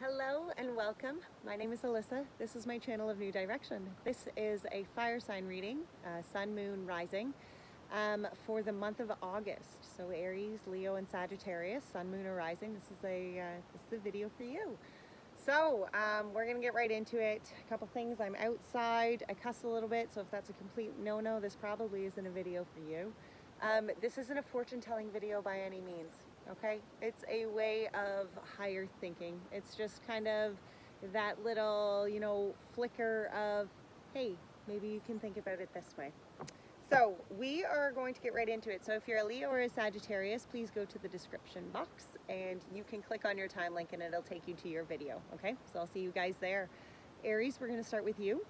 Hello and welcome. My name is Alyssa. This is my channel of New Direction. This is a fire sign reading, Sun, Moon, Rising, for the month of August. So Aries, Leo, and Sagittarius, Sun, Moon, or Rising. This is a video for you. So we're gonna get right into it. A couple things. I'm outside. I cuss a little bit, so if that's a complete no-no, this probably isn't a video for you. This isn't a fortune-telling video by any means. Okay, it's a way of higher thinking. It's just kind of that little, flicker of, hey, maybe you can think about it this way. So we are going to get right into it. So if you're a Leo or a Sagittarius, please go to the description box and you can click on your time link and it'll take you to your video. Okay, so I'll see you guys there. Aries, we're going to start with you.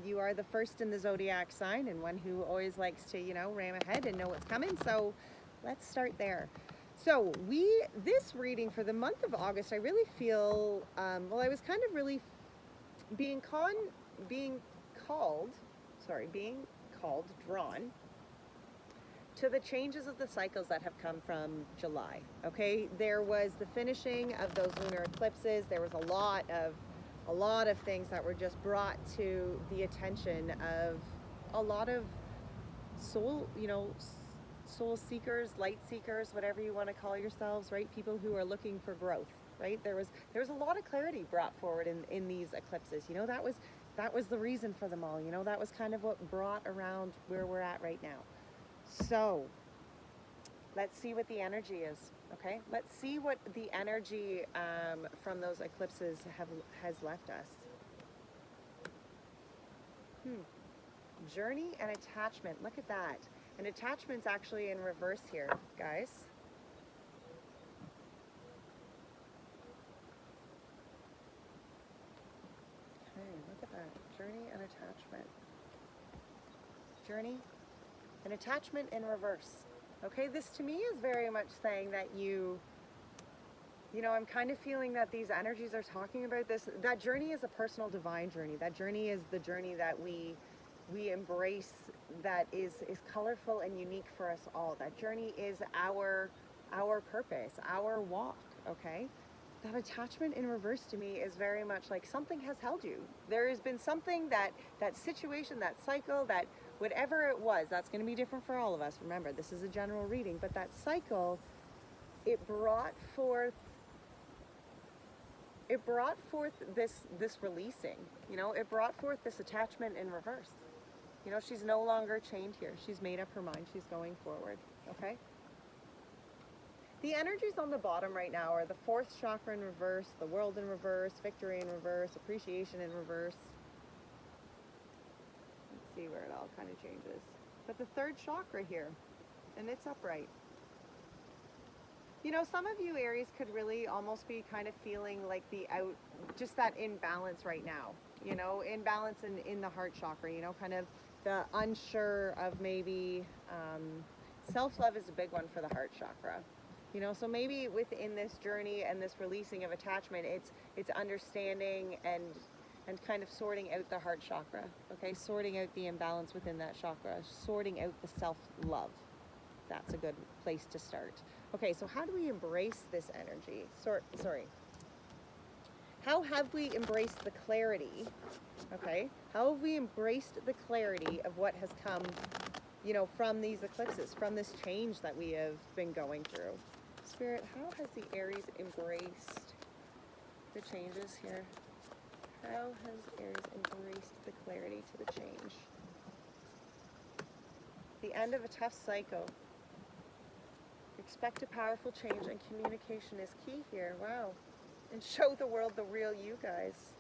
You are the first in the zodiac sign and one who always likes to, ram ahead and know what's coming. So let's start there. So this reading for the month of August, I really feel, I was kind of really being drawn to the changes of the cycles that have come from July. Okay, there was the finishing of those lunar eclipses. There was a lot of things that were just brought to the attention of a lot of soul seekers, light seekers, whatever you want to call yourselves, right? People who are looking for growth, right? There was a lot of clarity brought forward in these eclipses. That was the reason for them all. That was kind of what brought around where we're at right now. So let's see what the energy is. Okay, let's see what the energy from those eclipses has left us. Journey and attachment. Look at that. And attachment's actually in reverse here, guys. Okay, look at that. Journey and attachment. Journey and attachment in reverse. Okay, this to me is very much saying that I'm kind of feeling that these energies are talking about this. That journey is a personal divine journey. That journey is the journey that we embrace, that is colorful and unique for us all. That journey is our purpose, our walk, okay? That attachment in reverse to me is very much like something has held you. There has been something that situation, that cycle, that whatever it was, that's going to be different for all of us. Remember, this is a general reading, but that cycle, it brought forth this releasing, it brought forth this attachment in reverse. She's no longer chained here. She's made up her mind. She's going forward, okay? The energies on the bottom right now are the fourth chakra in reverse, the world in reverse, victory in reverse, appreciation in reverse. Let's see where it all kind of changes. But the third chakra here, and it's upright. Some of you Aries could really almost be kind of feeling like just that imbalance right now. Imbalance in the heart chakra, kind of the unsure of maybe, self-love is a big one for the heart chakra. So maybe within this journey and this releasing of attachment, it's understanding and kind of sorting out the heart chakra, okay? Sorting out the imbalance within that chakra, sorting out the self-love. That's a good place to start. Okay, so how do we embrace this energy? How have we embraced the clarity, okay? How have we embraced the clarity of what has come, from these eclipses, from this change that we have been going through? Spirit, how has the Aries embraced the changes here? How has Aries embraced the clarity to the change? The end of a tough cycle. Expect a powerful change, and communication is key here. Wow. And show the world the real you, guys.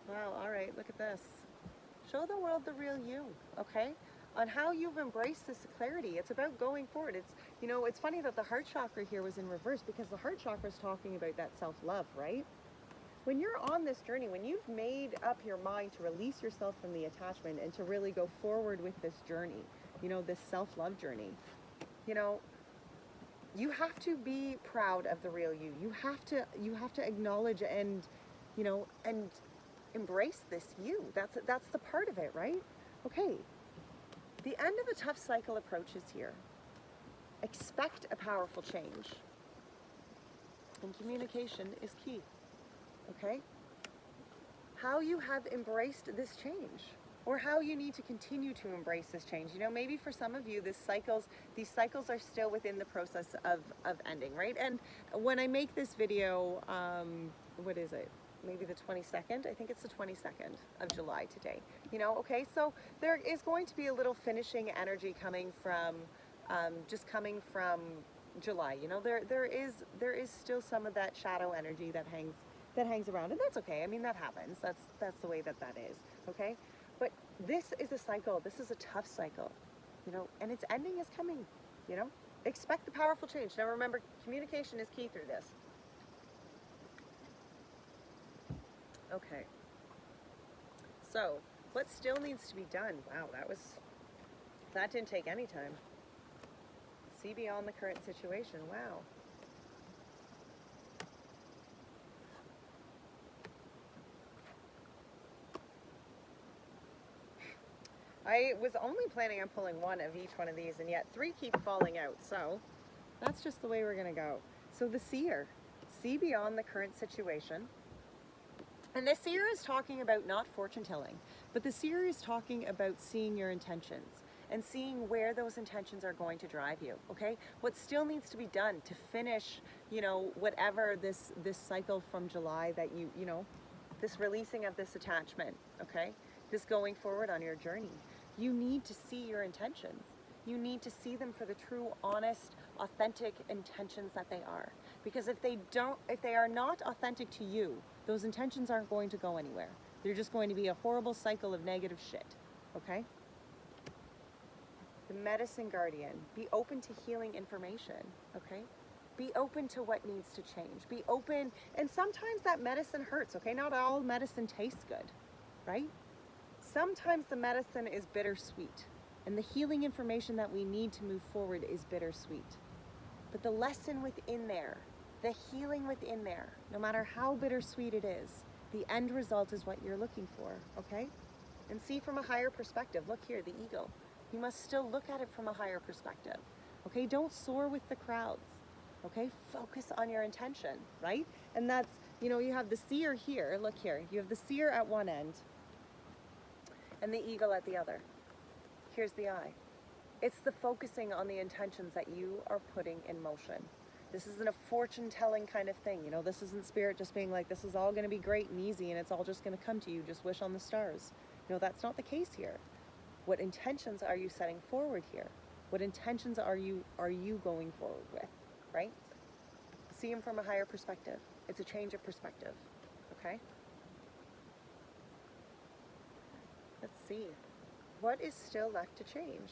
Wow, all right, look at this. Show the world the real you, okay? On how you've embraced this clarity. It's about going forward. It's funny that the heart chakra here was in reverse, because the heart chakra is talking about that self-love, right? When you're on this journey, when you've made up your mind to release yourself from the attachment and to really go forward with this journey, this self-love journey, you have to be proud of the real you. You have to acknowledge and embrace this you. That's the part of it, right? Okay. The end of a tough cycle approaches here. Expect a powerful change. And communication is key, okay? How you have embraced this change, or how you need to continue to embrace this change. You know, maybe for some of you, these cycles are still within the process of ending, right? And when I make this video, what is it? Maybe the 22nd? I think it's the 22nd of July today. You know, okay, so there is going to be a little finishing energy coming from, just coming from July. You know, there is still some of that shadow energy that hangs around, and that's okay. I mean, that happens. That's the way that is, okay? But this is a cycle. This is a tough cycle, you know, and its ending is coming, you know? Expect the powerful change. Now remember, communication is key through this. Okay. So, what still needs to be done? Wow, that didn't take any time. See beyond the current situation. Wow. I was only planning on pulling one of each one of these, and yet 3 keep falling out. So that's just the way we're going to go. So the seer, see beyond the current situation. And the seer is talking about not fortune telling, but the seer is talking about seeing your intentions and seeing where those intentions are going to drive you, okay? What still needs to be done to finish, you know, whatever this cycle from July that you know, this releasing of this attachment, okay? This going forward on your journey. You need to see your intentions. You need to see them for the true, honest, authentic intentions that they are. Because if they are not authentic to you, those intentions aren't going to go anywhere. They're just going to be a horrible cycle of negative shit, okay? The medicine guardian, be open to healing information, okay? Be open to what needs to change. Be open, and sometimes that medicine hurts, okay? Not all medicine tastes good, right? Sometimes the medicine is bittersweet, and the healing information that we need to move forward is bittersweet. But the lesson within there, the healing within there, no matter how bittersweet it is, the end result is what you're looking for, okay? And see from a higher perspective. Look here, the ego. You must still look at it from a higher perspective, okay? Don't soar with the crowds, okay? Focus on your intention, right? And that's, you know, you have the seer here. Look here. You have the seer at one end and the eagle at the other. Here's the eye. It's the focusing on the intentions that you are putting in motion. This isn't a fortune-telling kind of thing. You know, this isn't spirit just being like, this is all going to be great and easy and it's all just going to come to you. Just wish on the stars. You know, that's not the case here. What intentions are you setting forward here? What intentions are you going forward with, right? See them from a higher perspective. It's a change of perspective, okay? Let's see. What is still left to change?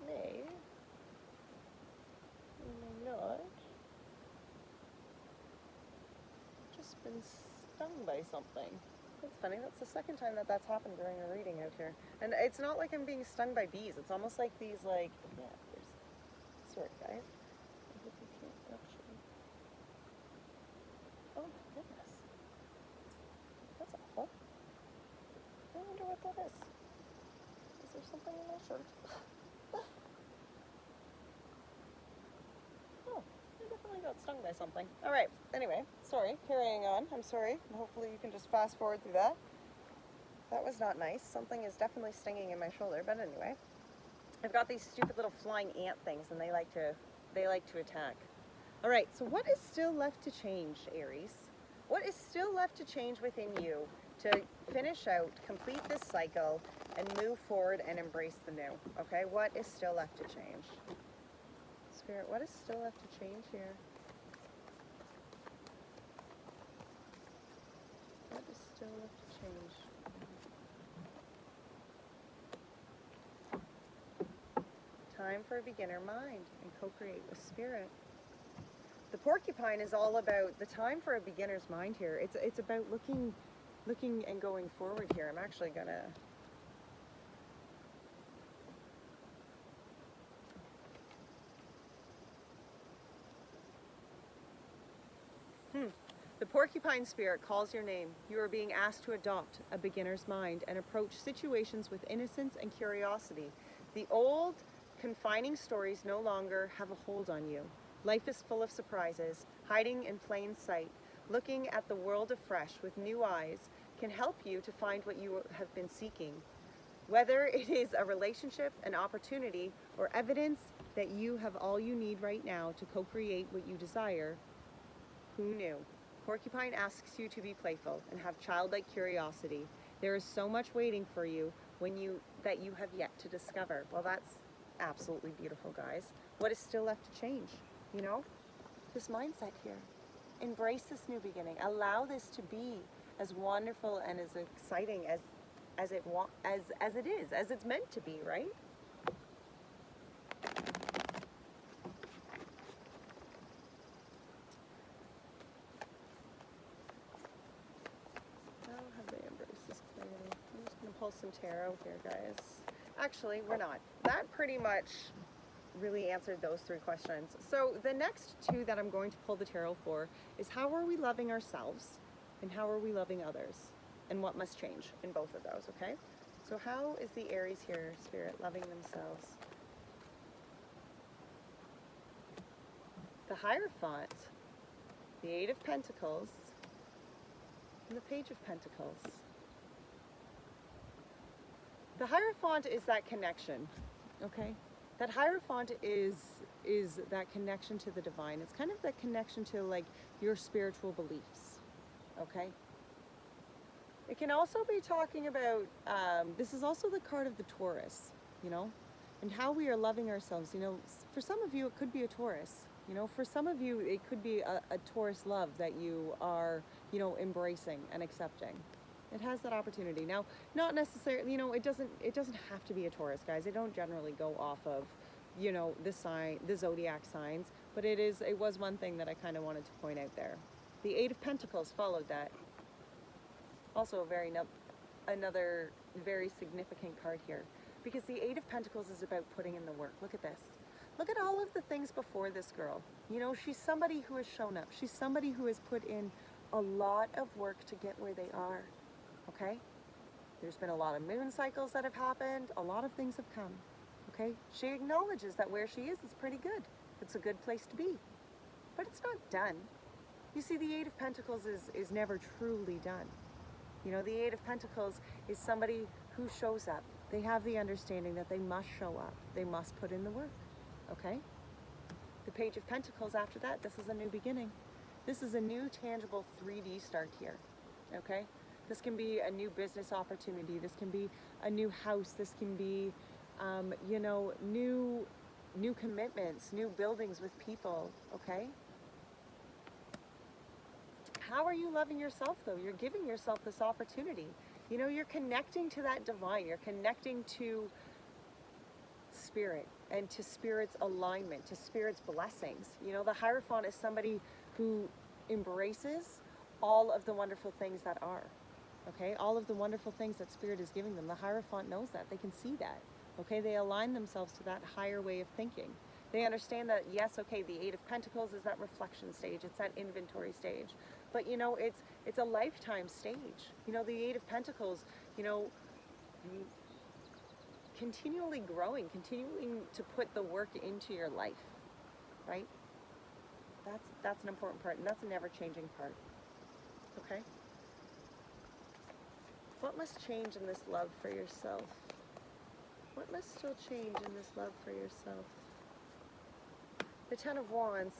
May not. Just been stung by something. That's funny. That's the second time that's happened during a reading out here. And it's not like I'm being stung by bees. It's almost like these, like, yeah, there's, sorry guys. I hope you can't actually. Oh my goodness. That's awful. I wonder what that is. Is there something in my shirt? Oh, I definitely got stung by something. Alright, anyway, sorry, carrying on. I'm sorry. Hopefully you can just fast forward through that. That was not nice. Something is definitely stinging in my shoulder, but anyway. I've got these stupid little flying ant things and they like to attack. Alright, so what is still left to change, Aries? What is still left to change within you to finish out, complete this cycle, and move forward and embrace the new? Okay, what is still left to change? Spirit, what is still left to change here? What is still left to change? Time for a beginner mind and co-create with spirit. The porcupine is all about the time for a beginner's mind here. It's about looking and going forward here. I'm actually gonna The porcupine spirit calls your name. You are being asked to adopt a beginner's mind and approach situations with innocence and curiosity. The old Confining stories no longer have a hold on you. Life is full of surprises, hiding in plain sight. Looking at the world afresh with new eyes can help you to find what you have been seeking. Whether it is a relationship, an opportunity, or evidence that you have all you need right now to co-create what you desire, who knew? Porcupine asks you to be playful and have childlike curiosity. There is so much waiting for you that you have yet to discover. Well, that's absolutely beautiful, guys. What is still left to change? You know, this mindset here. Embrace this new beginning. Allow this to be as wonderful and as exciting as it is, as it's meant to be, right? Pull some tarot here, guys. Actually, we're not. That pretty much really answered those 3 questions. So the next 2 that I'm going to pull the tarot for is how are we loving ourselves and how are we loving others, and what must change in both of those, okay? So how is the Aries here, Spirit, loving themselves? The Hierophant, the 8 of Pentacles, and the Page of Pentacles. The Hierophant is that connection, okay? That Hierophant is that connection to the divine. It's kind of that connection to like your spiritual beliefs, okay? It can also be talking about, this is also the card of the Taurus, you know? And how we are loving ourselves, you know? For some of you, it could be a Taurus, you know? For some of you, it could be a Taurus love that you are, you know, embracing and accepting. It has that opportunity. Now, not necessarily, you know, it doesn't have to be a Taurus, guys. They don't generally go off of, you know, the zodiac signs, but it was one thing that I kind of wanted to point out there. The 8 of Pentacles followed that. Also another very significant card here, because the 8 of Pentacles is about putting in the work. Look at this. Look at all of the things before this girl. You know, she's somebody who has shown up. She's somebody who has put in a lot of work to get where they are. Okay? There's been a lot of moon cycles that have happened. A lot of things have come. Okay? She acknowledges that where she is pretty good. It's a good place to be. But it's not done. You see, the 8 of Pentacles is never truly done. You know, the 8 of Pentacles is somebody who shows up. They have the understanding that they must show up. They must put in the work. Okay? The Page of Pentacles after that, this is a new beginning. This is a new tangible 3D start here. Okay? This can be a new business opportunity. This can be a new house. This can be, you know, new commitments, new buildings with people, okay? How are you loving yourself, though? You're giving yourself this opportunity. You know, you're connecting to that divine. You're connecting to spirit and to spirit's alignment, to spirit's blessings. You know, the Hierophant is somebody who embraces all of the wonderful things that are. Okay, all of the wonderful things that Spirit is giving them. The Hierophant knows that. They can see that. Okay, they align themselves to that higher way of thinking. They understand that, yes, okay, the 8 of Pentacles is that reflection stage. It's that inventory stage. But, you know, it's a lifetime stage. You know, the 8 of Pentacles, you know, continually growing, continuing to put the work into your life, right? That's an important part, and that's a never-changing part. Okay? What must change in this love for yourself? What must still change in this love for yourself? The 10 of Wands.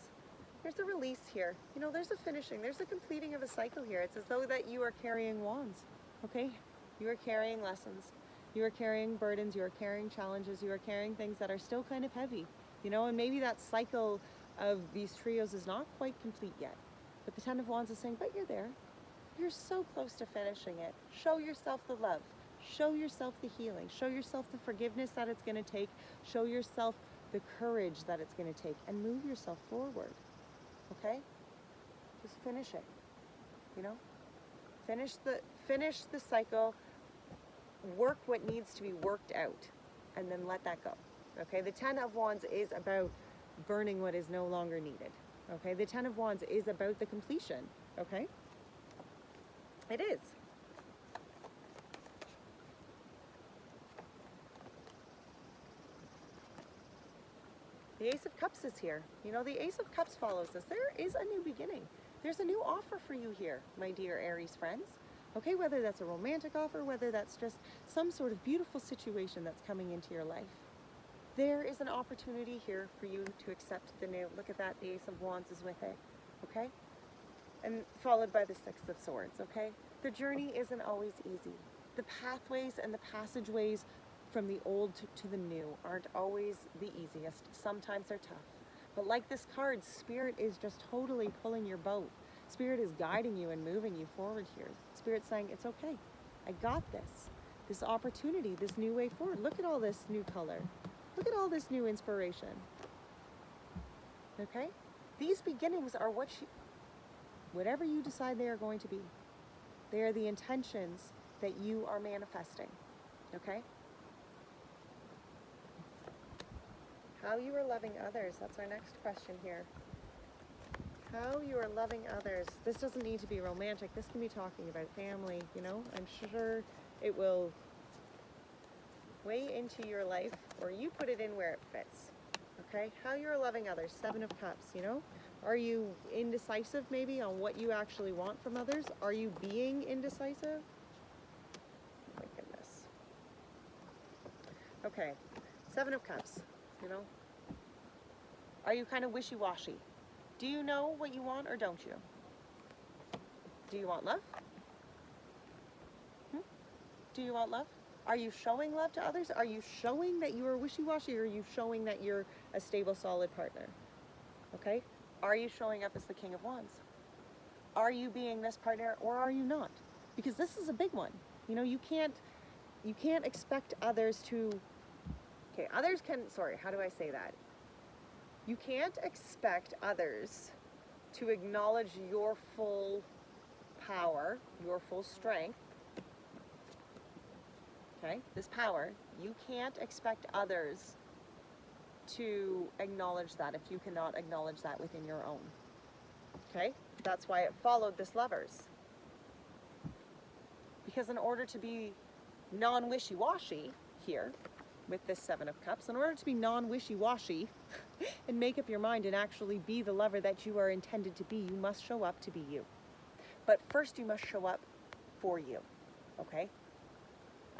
There's a release here. You know, there's a finishing. There's a completing of a cycle here. It's as though that you are carrying wands, okay? You are carrying lessons. You are carrying burdens. You are carrying challenges. You are carrying things that are still kind of heavy, you know, and maybe that cycle of these trios is not quite complete yet. But the 10 of Wands is saying, but you're there. You're so close to finishing it. Show yourself the love. Show yourself the healing. Show yourself the forgiveness that it's going to take. Show yourself the courage that it's going to take, and move yourself forward. Okay? Just finish it. You know? Finish the cycle. Work what needs to be worked out, and then let that go. Okay? The 10 of Wands is about burning what is no longer needed. Okay? The 10 of Wands is about the completion. Okay? It is. The Ace of Cups is here. You know, the Ace of Cups follows this. There is a new beginning. There's a new offer for you here, my dear Aries friends. Okay, whether that's a romantic offer, whether that's just some sort of beautiful situation that's coming into your life. There is an opportunity here for you to accept the new. Look at that, the Ace of Wands is with it, okay? And followed by the Six of Swords, okay? The journey isn't always easy. The pathways and the passageways from the old to the new aren't always the easiest. Sometimes they're tough. But like this card, Spirit is just totally pulling your boat. Spirit is guiding you and moving you forward here. Spirit's saying, it's okay. I got this. This opportunity, this new way forward. Look at all this new color. Look at all this new inspiration. Okay? These beginnings are whatever you decide they are going to be. They are the intentions that you are manifesting. Okay? How you are loving others. That's our next question here. How you are loving others. This doesn't need to be romantic. This can be talking about family, you know. I'm sure it will weigh into your life, or you put it in where it fits. Okay? How you're loving others. Seven of Cups, you know. Are you indecisive maybe on what you actually want from others? Are you being indecisive? Oh my goodness. Okay. Seven of Cups, you know. Are you kind of wishy-washy? Do you know what you want or don't you? Do you want love? Do you want love? Are you showing love to others? Are you showing that you are wishy-washy, or are you showing that you're a stable, solid partner? Okay? Are you showing up as the King of Wands? Are you being this partner, or are you not? Because this is a big one. You know, you can't expect others to, okay, others can, sorry, how do I say that? You can't expect others to acknowledge your full power, your full strength. Okay, this power, you can't expect others to acknowledge that if you cannot acknowledge that within your own. Okay, that's why it followed this Lovers. Because in order to be non-wishy-washy here, with this Seven of Cups, in order to be non-wishy-washy and make up your mind and actually be the lover that you are intended to be, you must show up to be you. But first you must show up for you, okay?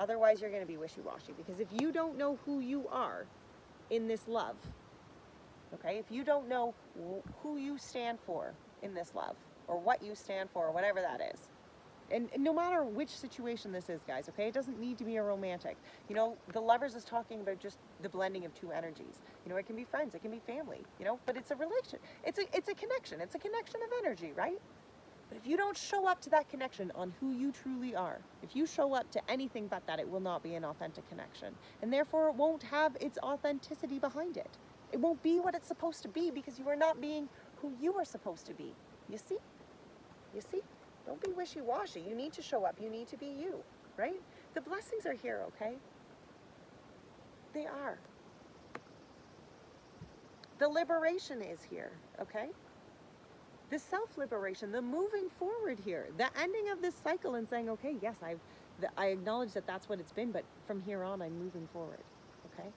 Otherwise you're going to be wishy-washy, because if you don't know who you are in this love, okay, if you don't know who you stand for in this love, or what you stand for, or whatever that is, and no matter which situation this is, guys, okay, it doesn't need to be a romantic. You know, the Lovers is talking about just the blending of two energies. You know, it can be friends, it can be family, you know, but it's a relation. It's a connection. It's a connection of energy, right? But if you don't show up to that connection on who you truly are, if you show up to anything but that, it will not be an authentic connection. And therefore, it won't have its authenticity behind it. It won't be what it's supposed to be, because you are not being who you are supposed to be. You see? You see? Don't be wishy-washy. You need to show up. You need to be you, right? The blessings are here, okay? They are. The liberation is here, okay? The self-liberation, the moving forward here, the ending of this cycle and saying, okay, yes, I acknowledge that that's what it's been, but from here on, I'm moving forward, okay?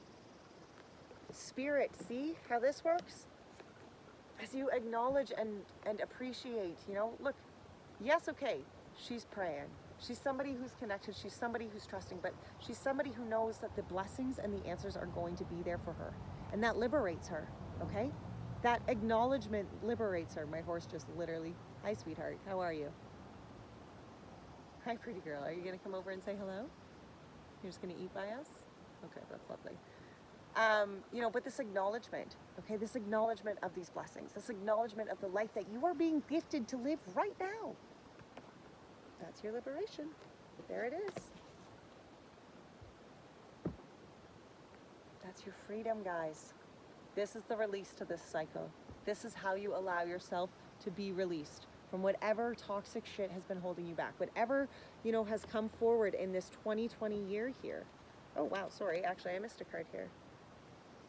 Spirit, see how this works? As you acknowledge and appreciate, you know, look, yes, okay, she's praying. She's somebody who's connected. She's somebody who's trusting, but she's somebody who knows that the blessings and the answers are going to be there for her. And that liberates her, okay? That acknowledgement liberates her. My horse just literally, hi, sweetheart, how are you? Hi, pretty girl. Are you going to come over and say hello? You're just going to eat by us? Okay, that's lovely. You know, but this acknowledgement, okay, this acknowledgement of these blessings, this acknowledgement of the life that you are being gifted to live right now. That's your liberation. There it is. That's your freedom, guys. This is the release to this cycle. This is how you allow yourself to be released from whatever toxic shit has been holding you back, whatever, you know, has come forward in this 2020 year here. Oh, wow, sorry, actually, I missed a card here.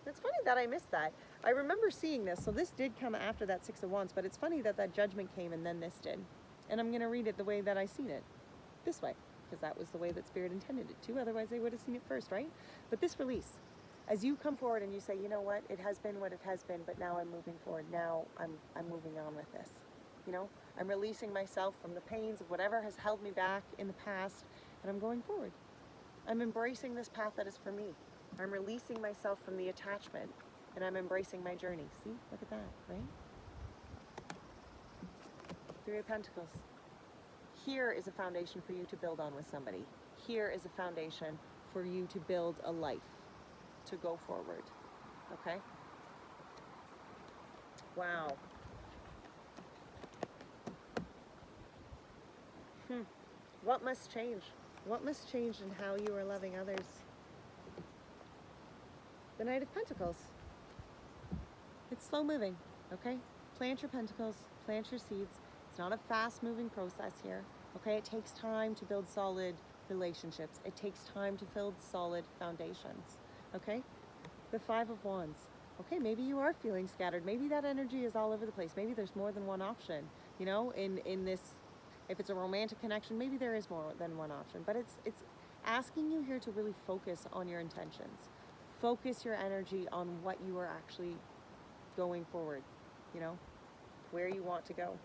It's funny that I missed that. I remember seeing this, so this did come after that Six of Wands, but it's funny that that Judgment came and then this did. And I'm going to read it the way that I seen it, this way, because that was the way that Spirit intended it to. Otherwise, they would have seen it first, right? But this release, as you come forward and you say, you know what, it has been what it has been, but now I'm moving forward. Now I'm moving on with this. You know, I'm releasing myself from the pains of whatever has held me back in the past, and I'm going forward. I'm embracing this path that is for me. I'm releasing myself from the attachment, and I'm embracing my journey. See, look at that, right? Three of Pentacles. Here is a foundation for you to build on with somebody. Here is a foundation for you to build a life, to go forward, okay? Wow. What must change? What must change in how you are loving others? The Knight of Pentacles. It's slow moving, okay? Plant your pentacles, plant your seeds. It's not a fast moving process here, okay? It takes time to build solid relationships. It takes time to build solid foundations, okay? The Five of Wands. Okay, maybe you are feeling scattered. Maybe that energy is all over the place. Maybe there's more than one option, you know, in this. If it's a romantic connection, maybe there is more than one option, but it's asking you here to really focus on your intentions. Focus your energy on what you are actually going forward, you know, where you want to go.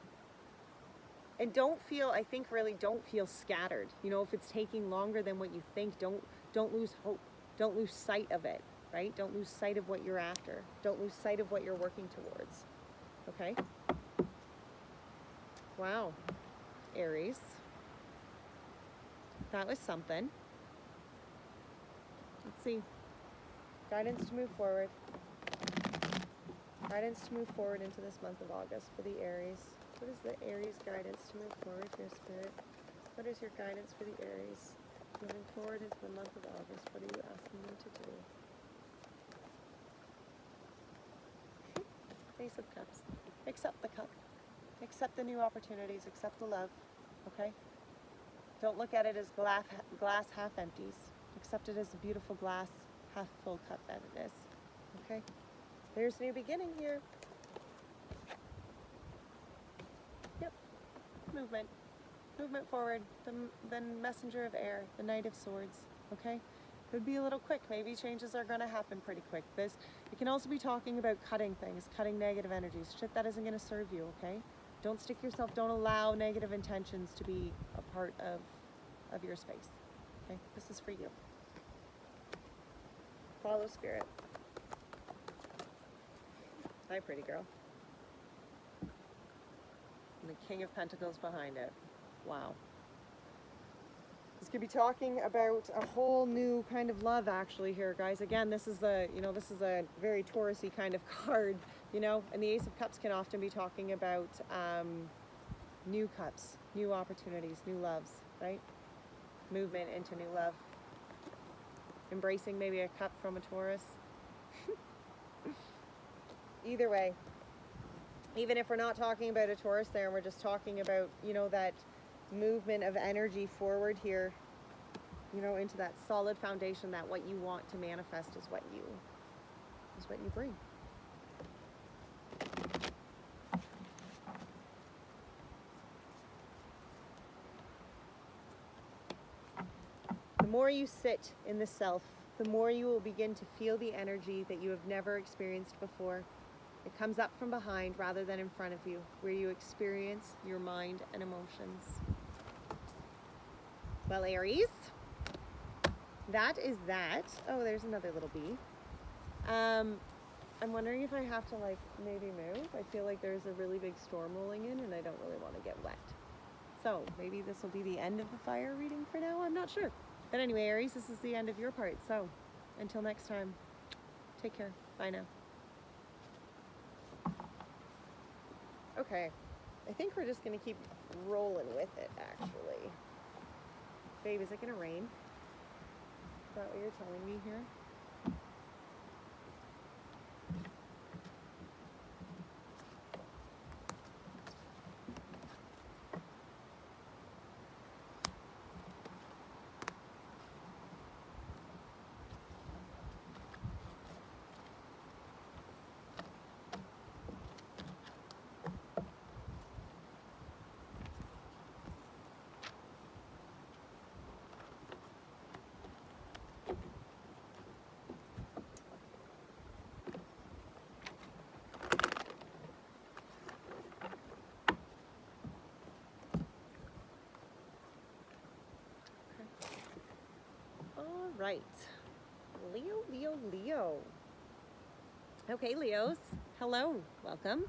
And don't feel, I think really don't feel scattered. You know, if it's taking longer than what you think, don't lose hope. Don't lose sight of it, right? Don't lose sight of what you're after. Don't lose sight of what you're working towards, okay? Wow. Aries. That was something. Let's see. Guidance to move forward. Guidance to move forward into this month of August for the Aries. What is the Aries guidance to move forward for your spirit? What is your guidance for the Aries? Moving forward into the month of August, what are you asking them to do? Ace of Cups. Accept the cup. Accept the new opportunities. Accept the love. Okay? Don't look at it as glass half empties. Accept it as a beautiful glass half full cup that it is. Okay? There's a new beginning here. Yep. Movement. Movement forward. The messenger of air. The Knight of Swords. Okay? Could be a little quick. Maybe changes are going to happen pretty quick. It can also be talking about cutting things, cutting negative energies, shit that isn't going to serve you, okay? Don't stick yourself, don't allow negative intentions to be a part of your space, okay? This is for you. Follow spirit. Hi, pretty girl. And the King of Pentacles behind it. Wow. This could be talking about a whole new kind of love actually here, guys. Again, this is a very Taurus-y kind of card, you know, and the Ace of Cups can often be talking about new cups, new opportunities, new loves, right? Movement into new love. Embracing maybe a cup from a Taurus. Either way, even if we're not talking about a Taurus there, and we're just talking about, you know, that movement of energy forward here, you know, into that solid foundation that what you want to manifest is what you bring. The more you sit in the self, the more you will begin to feel the energy that you have never experienced before. It comes up from behind rather than in front of you, where you experience your mind and emotions. Well, Aries, that is that. Oh, there's another little bee. I'm wondering if I have to, like, maybe move. I feel like there's a really big storm rolling in and I don't really want to get wet. So maybe this will be the end of the fire reading for now. I'm not sure. But anyway, Aries, this is the end of your part. So until next time, take care. Bye now. Okay. I think we're just going to keep rolling with it, actually. Babe, is it going to rain? Is that what you're telling me here? right. Leo. Okay, Leos. Hello. Welcome.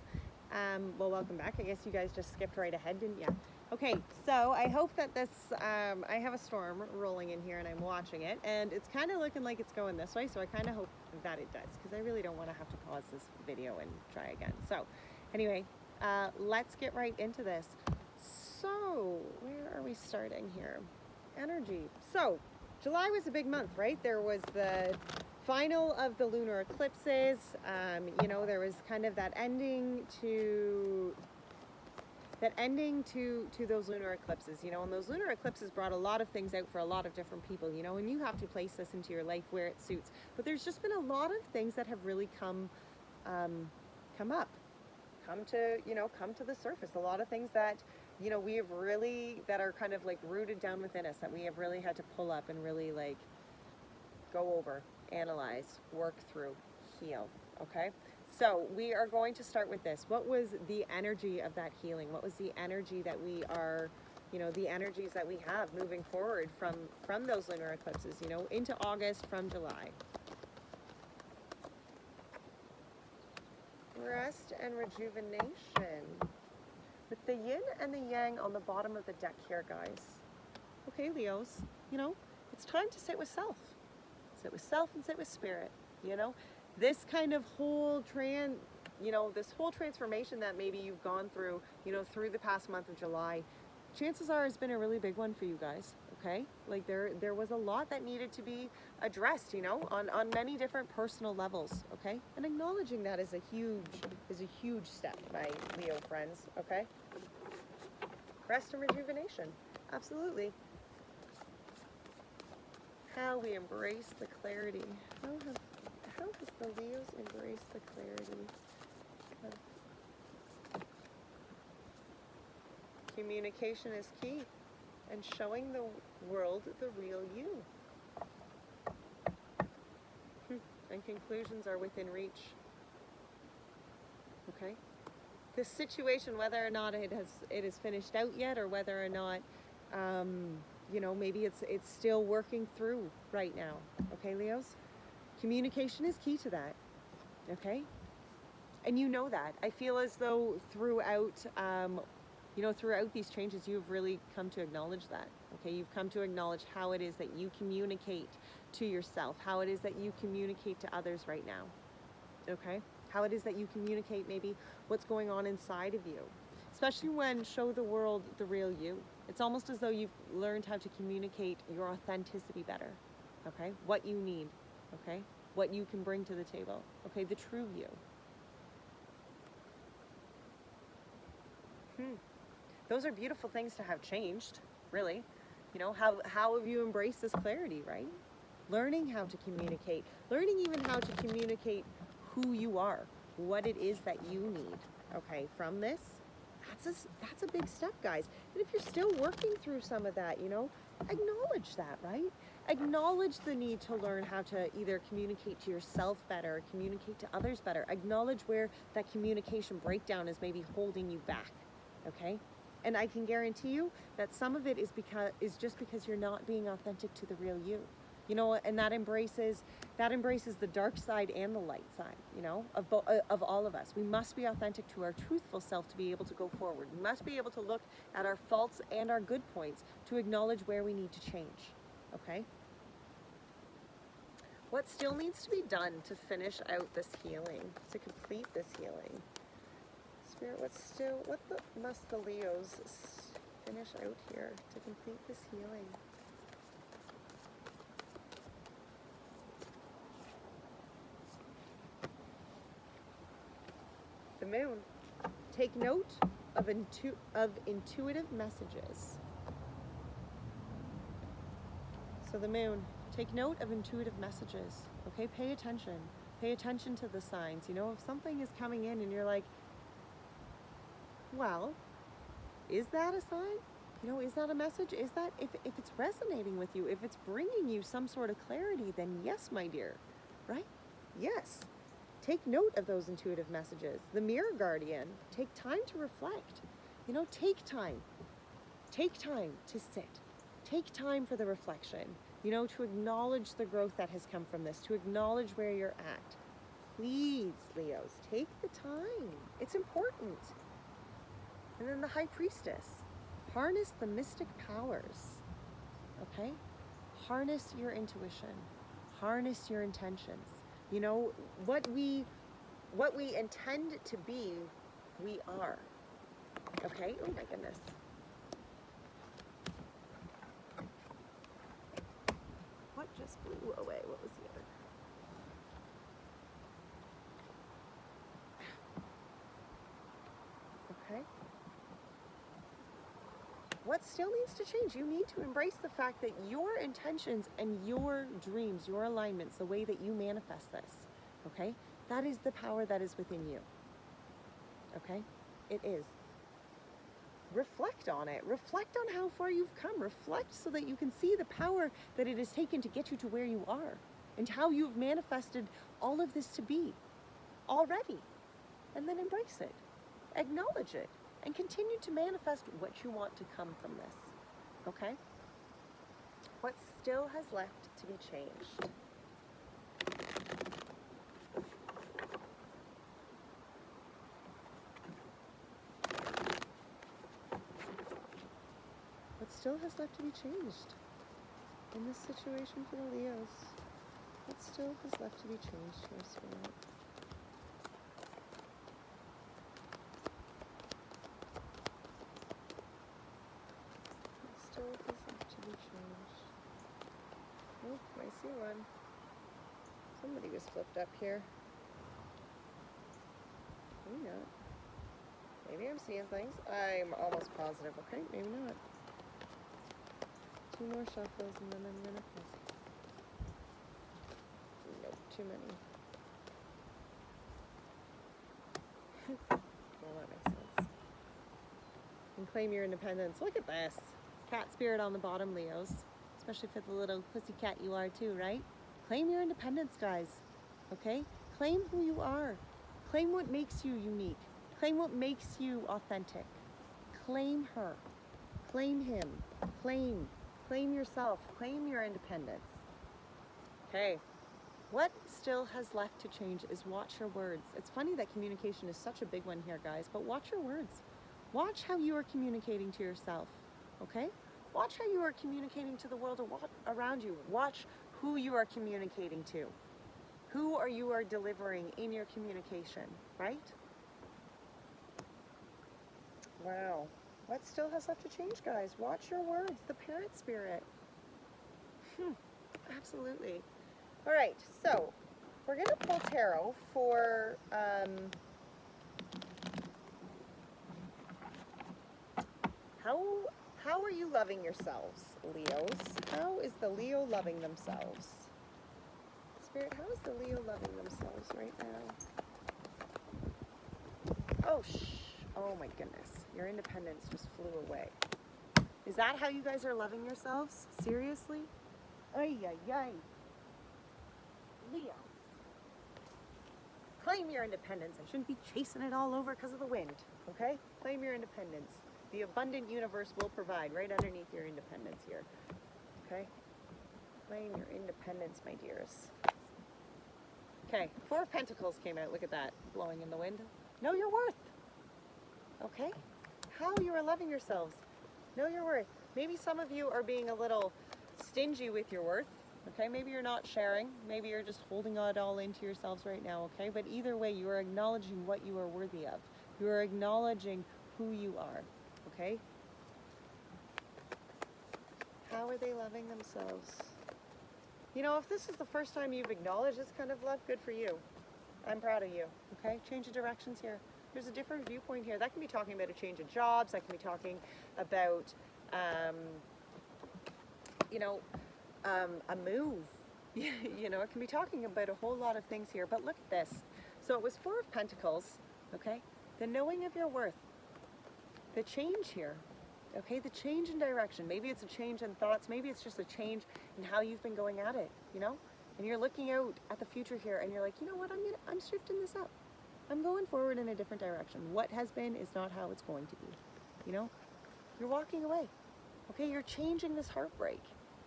Well, welcome back. I guess you guys just skipped right ahead, didn't you? Okay, so I hope that this, I have a storm rolling in here and I'm watching it, and it's kind of looking like it's going this way, so I kind of hope that it does, because I really don't want to have to pause this video and try again. So, anyway, let's get right into this. So, where are we starting here? Energy. So, July was a big month, right? There was the final of the lunar eclipses. You know, there was kind of that ending to those lunar eclipses, you know, and those lunar eclipses brought a lot of things out for a lot of different people, you know, and you have to place this into your life where it suits. But there's just been a lot of things that have really come to the surface. A lot of things that, you know, we have really, that are kind of like rooted down within us, that we have really had to pull up and really like go over, analyze, work through, heal. Okay. So we are going to start with this. What was the energy of that healing? What was the energy that we are, you know, the energies that we have moving forward from those lunar eclipses, you know, into August, from July? Rest and rejuvenation. With the yin and the yang on the bottom of the deck here, guys. Okay, Leos, you know, it's time to sit with self. Sit with self and sit with spirit, you know? This kind of whole this whole transformation that maybe you've gone through, you know, through the past month of July, chances are it's been a really big one for you guys, okay? Like there was a lot that needed to be addressed, you know, on many different personal levels, okay? And acknowledging that is a huge step, my Leo friends, okay? Rest and rejuvenation, absolutely. How we embrace the clarity. How has the Leos embraced the clarity of communication is key, and showing the world the real you. And conclusions are within reach. Okay? This situation, whether or not it is finished out yet, or whether or not you know, maybe it's still working through right now. Okay, Leos? Communication is key to that, okay? And you know that. I feel as though throughout these changes, you've really come to acknowledge that, okay? You've come to acknowledge how it is that you communicate to yourself, how it is that you communicate to others right now, okay? How it is that you communicate maybe what's going on inside of you, especially when show the world the real you. It's almost as though you've learned how to communicate your authenticity better, okay? What you need. Okay, what you can bring to the table. Okay, the true you. Those are beautiful things to have changed, really. You know, how have you embraced this clarity, right? Learning how to communicate. Learning even how to communicate who you are, what it is that you need. Okay, from this, that's a big step, guys. And if you're still working through some of that, you know, acknowledge that, right? Acknowledge the need to learn how to either communicate to yourself better, or communicate to others better. Acknowledge where that communication breakdown is maybe holding you back, okay? And I can guarantee you that some of it is just because you're not being authentic to the real you. You know, and that embraces the dark side and the light side, you know, of all of us. We must be authentic to our truthful self to be able to go forward. We must be able to look at our faults and our good points to acknowledge where we need to change, okay? What still needs to be done to finish out this healing, to complete this healing? Spirit, what must the Leos finish out here to complete this healing? The Moon. Take note of intuitive messages. So the Moon, take note of intuitive messages. Okay, pay attention. Pay attention to the signs. You know, if something is coming in and you're like, well, is that a sign? You know, is that a message? Is that, if it's resonating with you, if it's bringing you some sort of clarity, then yes, my dear, right? Yes. Take note of those intuitive messages. The Mirror Guardian, take time to reflect. You know, take time. Take time to sit. Take time for the reflection. you know, to acknowledge the growth that has come from this, to acknowledge where you're at. Please, Leos, take the time. It's important. And then the High Priestess. Harness the mystic powers, okay? Harness your intuition. Harness your intentions. You know, what we intend to be, we are, okay? Oh my goodness. What just blew away? What was the other? Okay. What still needs to change? You need to embrace the fact that your intentions and your dreams, your alignments, the way that you manifest this, okay? That is the power that is within you, okay? It is. Reflect on it. Reflect on how far you've come. Reflect so that you can see the power that it has taken to get you to where you are and how you've manifested all of this to be already. And then embrace it. Acknowledge it. And continue to manifest what you want to come from this, okay? What still has left to be changed? What still has left to be changed in this situation for the Leos? What still has left to be changed here, Spirit? Oh, I see one. Somebody was flipped up here. Maybe not. Maybe I'm seeing things. I'm almost positive. Okay, maybe not. 2 more shuffles and then I'm gonna pick. Nope, too many. Well, that makes sense. And claim your independence. Look at this. Cat spirit on the bottom, Leos. Especially for the little pussycat you are too, right? Claim your independence, guys, okay? Claim who you are. Claim what makes you unique. Claim what makes you authentic. Claim her. Claim him. Claim yourself. Claim your independence. Okay. What still has left to change is watch your words. It's funny that communication is such a big one here, guys, but watch your words. Watch how you are communicating to yourself, okay? Watch how you are communicating to the world around you. Watch who you are communicating to. Who you are delivering in your communication, right? Wow. What still has left to change, guys? Watch your words. The parrot spirit. Absolutely. All right, so we're going to pull tarot for... How are you loving yourselves, Leos? How is the Leo loving themselves? Spirit, how is the Leo loving themselves right now? Oh my goodness. Your independence just flew away. Is that how you guys are loving yourselves? Seriously? Ay, ay, ay. Leo. Claim your independence. I shouldn't be chasing it all over because of the wind, okay? Claim your independence. The abundant universe will provide right underneath your independence here, okay? Claim your independence, my dears. Okay, 4 of Pentacles came out. Look at that, blowing in the wind. Know your worth, okay? How you are loving yourselves. Know your worth. Maybe some of you are being a little stingy with your worth, okay? Maybe you're not sharing. Maybe you're just holding it all into yourselves right now, okay? But either way, you are acknowledging what you are worthy of. You are acknowledging who you are. Okay? How are they loving themselves? You know, if this is the first time you've acknowledged this kind of love, good for you. I'm proud of you. Okay? Change of directions here. There's a different viewpoint here. That can be talking about a change of jobs. That can be talking about, a move. You know, it can be talking about a whole lot of things here. But look at this. So it was 4 of Pentacles. Okay? The knowing of your worth. The change here, okay? The change in direction. Maybe it's a change in thoughts. Maybe it's just a change in how you've been going at it, you know? And you're looking out at the future here and you're like, you know what, I'm shifting this up. I'm going forward in a different direction. What has been is not how it's going to be, you know? You're walking away, okay? You're changing this heartbreak.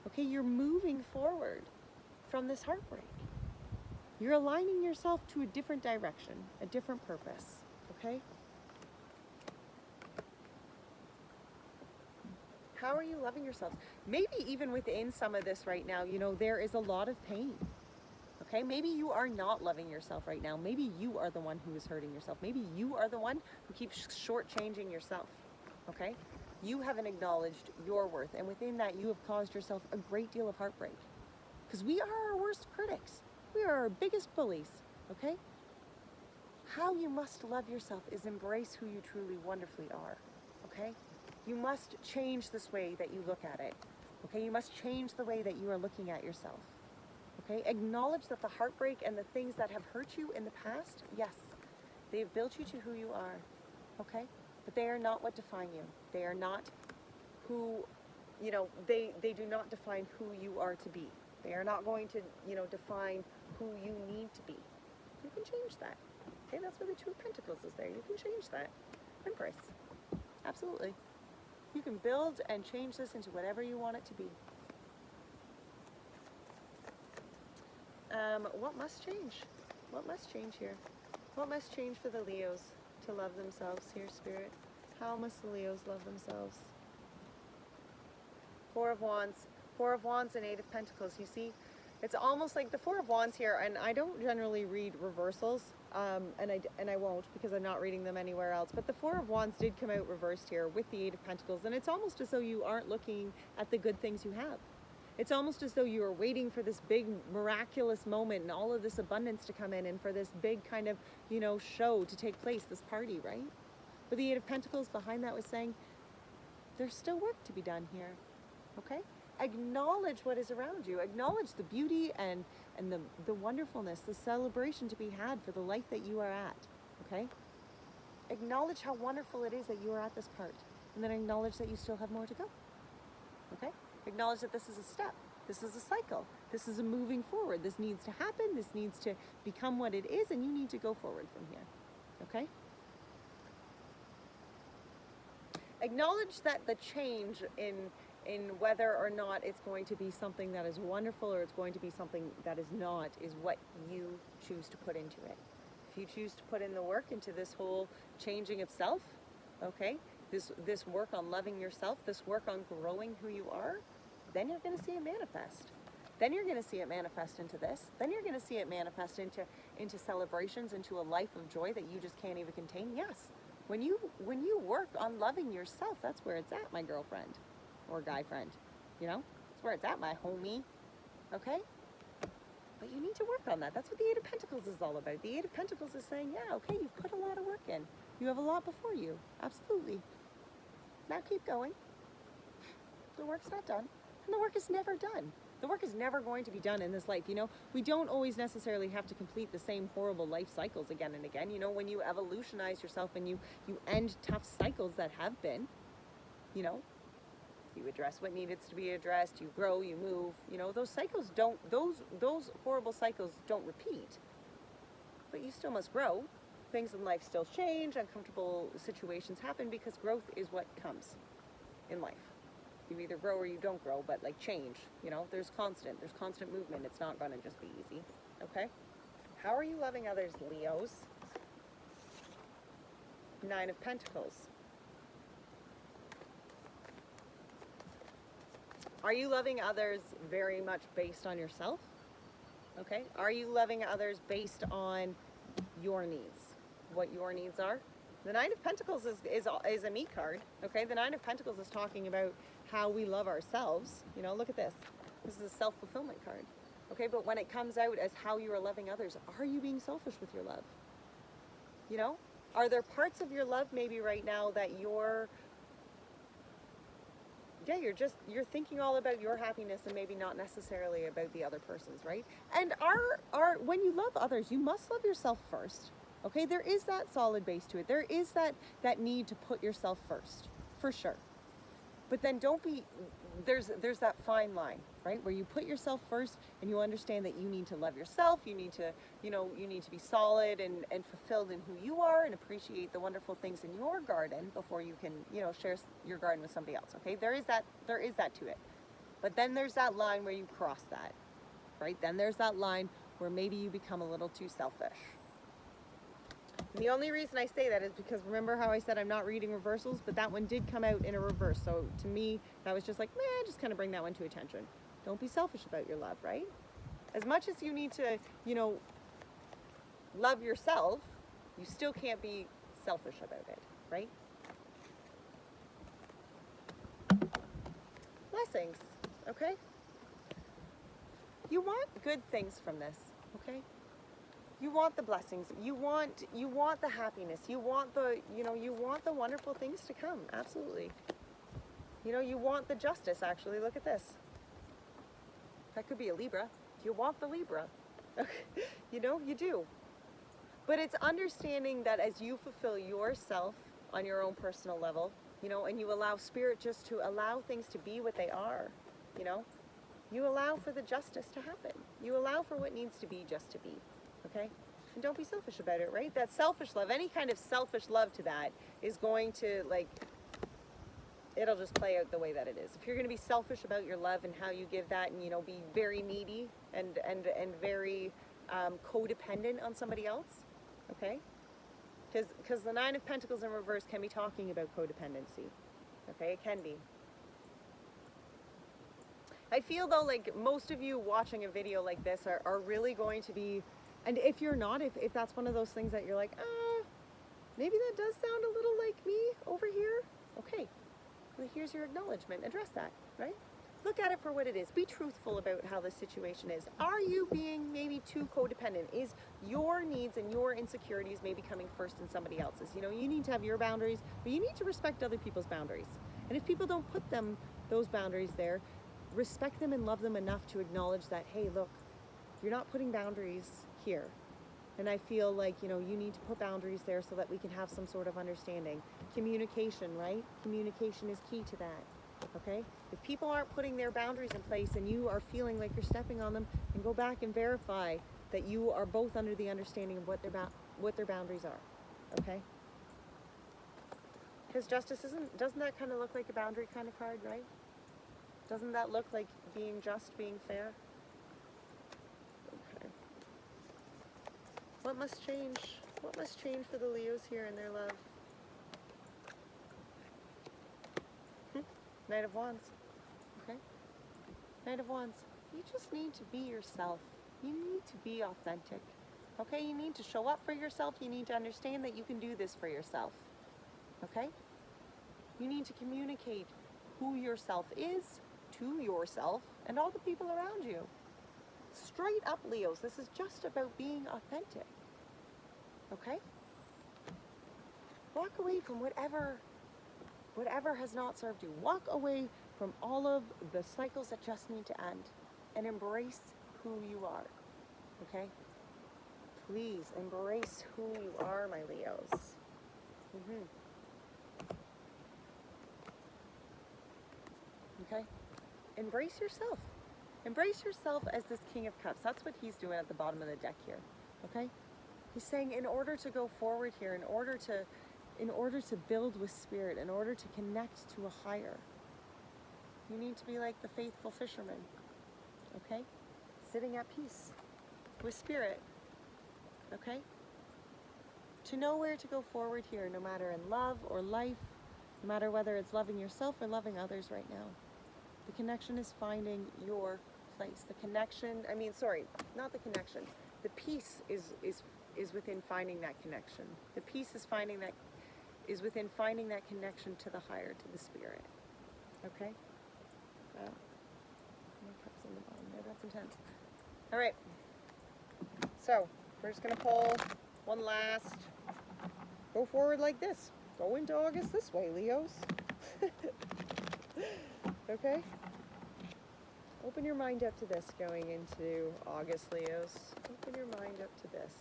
Okay, you're moving forward from this heartbreak. You're aligning yourself to a different direction, a different purpose, okay? How are you loving yourselves? Maybe even within some of this right now, you know, there is a lot of pain. Okay, maybe you are not loving yourself right now. Maybe you are the one who is hurting yourself. Maybe you are the one who keeps shortchanging yourself. Okay, you haven't acknowledged your worth, and within that, you have caused yourself a great deal of heartbreak. Because we are our worst critics. We are our biggest bullies. Okay. How you must love yourself is embrace who you truly, wonderfully are. Okay. You must change this way that you look at it. Okay, you must change the way that you are looking at yourself. Okay, acknowledge that the heartbreak and the things that have hurt you in the past, yes, they've built you to who you are. Okay, but they are not what define you. They are not who, you know, they do not define who you are to be. They are not going to, you know, define who you need to be. You can change that. Okay, that's where the Two of Pentacles is there. You can change that. Embrace. Absolutely. You can build and change this into whatever you want it to be. What must change? What must change here? What must change for the Leos to love themselves here, Spirit? How must the Leos love themselves? Four of Wands and Eight of Pentacles. You see, it's almost like the Four of Wands here, and I don't generally read reversals, and I won't because I'm not reading them anywhere else. But the Four of Wands did come out reversed here with the Eight of Pentacles, and it's almost as though you aren't looking at the good things you have. It's almost as though you are waiting for this big miraculous moment and all of this abundance to come in, and for this big kind of, you know, show to take place, this party, right? But the Eight of Pentacles behind that was saying, there's still work to be done here, okay? Acknowledge what is around you. Acknowledge the beauty and the wonderfulness, the celebration to be had for the life that you are at, okay? Acknowledge how wonderful it is that you are at this part, and then acknowledge that you still have more to go, okay? Acknowledge that this is a step, this is a cycle, this is a moving forward. This needs to happen, this needs to become what it is, and you need to go forward from here, okay? Acknowledge that the change in whether or not it's going to be something that is wonderful or it's going to be something that is not is what you choose to put into it. If you choose to put in the work into this whole changing of self, okay, this work on loving yourself, this work on growing who you are, then you're going to see it manifest. Then you're going to see it manifest into this. Then you're going to see it manifest into celebrations, into a life of joy that you just can't even contain. Yes, when you work on loving yourself, that's where it's at, my girlfriend or guy friend. You know, that's where it's at, my homie. Okay? But you need to work on that. That's what the Eight of Pentacles is all about. The Eight of Pentacles is saying, yeah, okay, you've put a lot of work in. You have a lot before you. Absolutely. Now keep going. The work's not done. And the work is never done. The work is never going to be done in this life. You know, we don't always necessarily have to complete the same horrible life cycles again and again. You know, when you evolutionize yourself and you end tough cycles that have been, you know, you address what needed to be addressed, you grow, you move, you know, those cycles don't, those horrible cycles don't repeat, but you still must grow. Things in life still change, uncomfortable situations happen because growth is what comes in life. You either grow or you don't grow, but like change, you know, there's constant movement. It's not going to just be easy, okay? How are you loving others, Leos? Nine of Pentacles. Are you loving others very much based on yourself? Okay. Are you loving others based on your needs? What your needs are? The Nine of Pentacles is a me card. Okay. The Nine of Pentacles is talking about how we love ourselves. You know, look at this. This is a self-fulfillment card. Okay. But when it comes out as how you are loving others, are you being selfish with your love? You know, are there parts of your love maybe right now that you're thinking all about your happiness and maybe not necessarily about the other person's, right? And when you love others, you must love yourself first. Okay, there is that solid base to it. There is that need to put yourself first, for sure. But then there's that fine line, right? Where you put yourself first and you understand that you need to love yourself. You need to, you know, you need to be solid and fulfilled in who you are and appreciate the wonderful things in your garden before you can, you know, share your garden with somebody else. Okay. There is that to it. But then there's that line where you cross that, right? Then there's that line where maybe you become a little too selfish. And the only reason I say that is because remember how I said I'm not reading reversals, but that one did come out in a reverse. So to me, that was just like, meh, just kind of bring that one to attention. Don't be selfish about your love, right? As much as you need to, you know, love yourself, you still can't be selfish about it, right? Blessings, okay? You want good things from this, okay? You want the blessings. You want the happiness. You want the, you want the wonderful things to come. Absolutely. You want the justice, actually. Look at this. That could be a Libra. You want the Libra. You do. But it's understanding that as you fulfill yourself on your own personal level, and you allow spirit just to allow things to be what they are, you allow for the justice to happen. You allow for what needs to be just to be. Okay? And don't be selfish about it, right? That selfish love, any kind of selfish love to that is going to, it'll just play out the way that it is. If you're going to be selfish about your love and how you give that and, be very needy and very codependent on somebody else, okay? Because the Nine of Pentacles in reverse can be talking about codependency, okay? It can be. I feel, though, like most of you watching a video like this are really going to be. And if you're not, if that's one of those things that you're like, maybe that does sound a little like me over here, okay, well, here's your acknowledgement. Address that, right? Look at it for what it is. Be truthful about how the situation is. Are you being maybe too codependent? Is your needs and your insecurities maybe coming first in somebody else's? You need to have your boundaries, but you need to respect other people's boundaries. And if people don't put those boundaries there, respect them and love them enough to acknowledge that, hey, look, you're not putting boundaries here. And I feel like, you need to put boundaries there so that we can have some sort of understanding. Communication, right? Communication is key to that, okay? If people aren't putting their boundaries in place and you are feeling like you're stepping on them, then go back and verify that you are both under the understanding of what their boundaries are, okay? Because justice doesn't that kind of look like a boundary kind of card, right? Doesn't that look like being just, being fair? Okay. What must change? What must change for the Leos here in their love? Knight of Wands. Okay? Knight of Wands. You just need to be yourself. You need to be authentic. Okay? You need to show up for yourself. You need to understand that you can do this for yourself. Okay? You need to communicate who yourself is to yourself and all the people around you. Straight up, Leos, this is just about being authentic. Okay? Walk away from whatever has not served you. Walk away from all of the cycles that just need to end and embrace who you are. Okay? Please embrace who you are, my Leos. Okay? Embrace yourself. Embrace yourself as this King of Cups. That's what he's doing at the bottom of the deck here. Okay? He's saying in order to go forward here, in order to build with spirit, in order to connect to a higher, you need to be like the faithful fisherman. Okay? Sitting at peace with spirit. Okay? To know where to go forward here, no matter in love or life, no matter whether it's loving yourself or loving others right now. The connection is finding your place. The connection, not the connection. The peace is within finding that connection. The peace is within finding that connection to the higher, to the spirit. Okay? Wow. More cups on the bottom there. That's intense. All right. So, we're just going to pull one last. Go forward like this. Go into August this way, Leos. Okay? Open your mind up to this going into August, Leos. Open your mind up to this.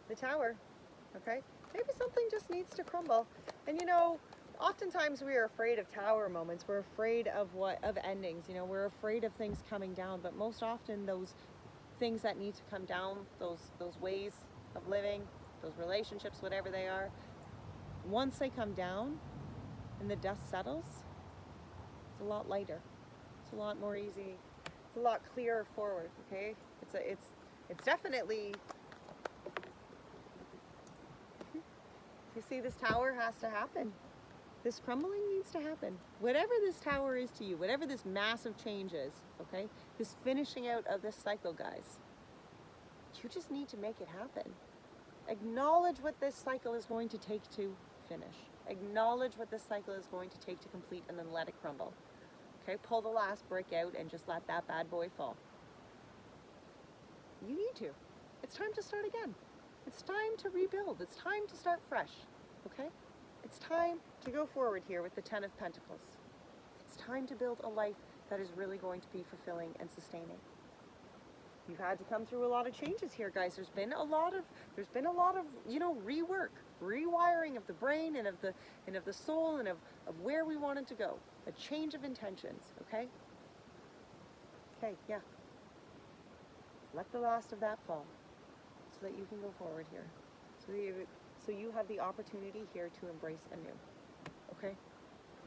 The Tower. Okay? Maybe something just needs to crumble. And oftentimes we are afraid of tower moments. We're afraid of endings. We're afraid of things coming down. But most often those things that need to come down, those ways of living, those relationships, whatever they are, once they come down and the dust settles, It's a lot lighter. It's a lot more easy. It's a lot clearer forward, okay? It's definitely, you see, this tower has to happen. This crumbling needs to happen. Whatever this tower is to you, whatever this massive change is, okay? This finishing out of this cycle, guys, you just need to make it happen. Acknowledge what this cycle is going to take to finish. Acknowledge what this cycle is going to take to complete, and then let it crumble. Okay, pull the last brick out and just let that bad boy fall. You need to. It's time to start again. It's time to rebuild. It's time to start fresh, okay? It's time to go forward here with the Ten of Pentacles. It's time to build a life that is really going to be fulfilling and sustaining. You've had to come through a lot of changes here, guys. There's been a lot of, you know, rework, rewiring of the brain and of the soul and of where we wanted to go. A change of intentions, okay? Okay, yeah. Let the last of that fall so that you can go forward here. So you have the opportunity here to embrace anew, okay?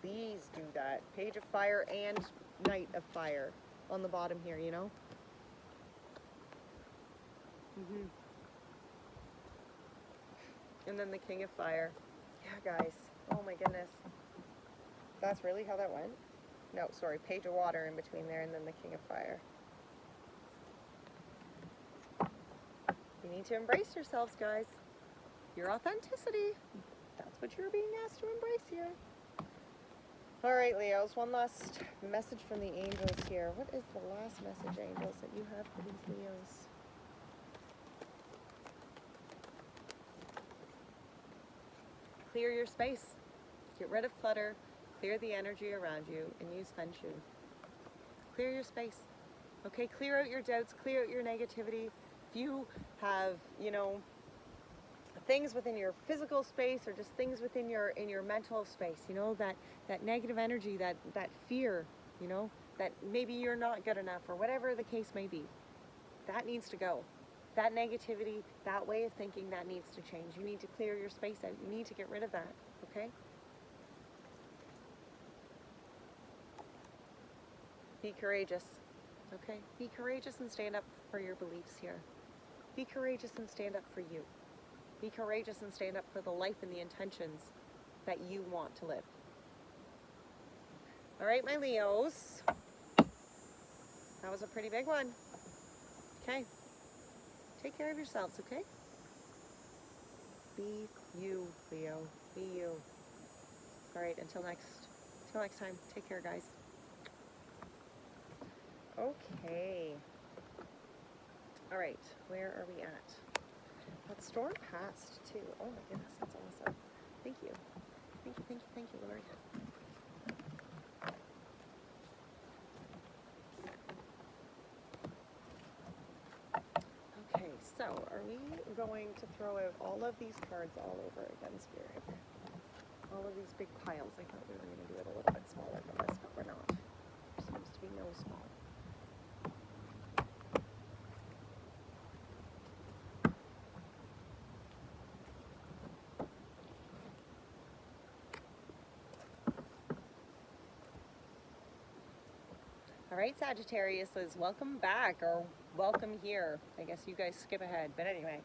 Please do that. Page of Fire and Knight of Fire on the bottom here, you know? And then the King of Fire. Yeah, guys. Oh my goodness. That's really how that went? No, sorry. Page of Water in between there, and then the King of Fire. You need to embrace yourselves, guys. Your authenticity. That's what you're being asked to embrace here. All right, Leos. One last message from the angels here. What is the last message, angels, that you have for these Leos? Clear your space. Get rid of clutter. Clear the energy around you and use Feng Shui. Clear your space. Okay, clear out your doubts, clear out your negativity. If you have, you know, things within your physical space or just things within your mental space, you know, that negative energy, that fear, you know, that maybe you're not good enough or whatever the case may be, that needs to go. That negativity, that way of thinking, that needs to change. You need to clear your space out. You need to get rid of that, okay? Be courageous, okay? Be courageous and stand up for your beliefs here. Be courageous and stand up for you. Be courageous and stand up for the life and the intentions that you want to live. All right, my Leos. That was a pretty big one. Okay. Take care of yourselves, okay? Be you, Leo. Be you. All right, until next time. Take care, guys. Okay. All right, where are we at? That storm passed too. Oh my goodness, that's awesome. Thank you. Thank you, thank you, thank you, Lord. Okay, so are we going to throw out all of these cards all over again, Spirit? All of these big piles. I thought we were going to do it a little bit smaller than this, but we're not. There seems to be no small. All right, Sagittarius says, welcome back, or welcome here. I guess you guys skip ahead, but anyway.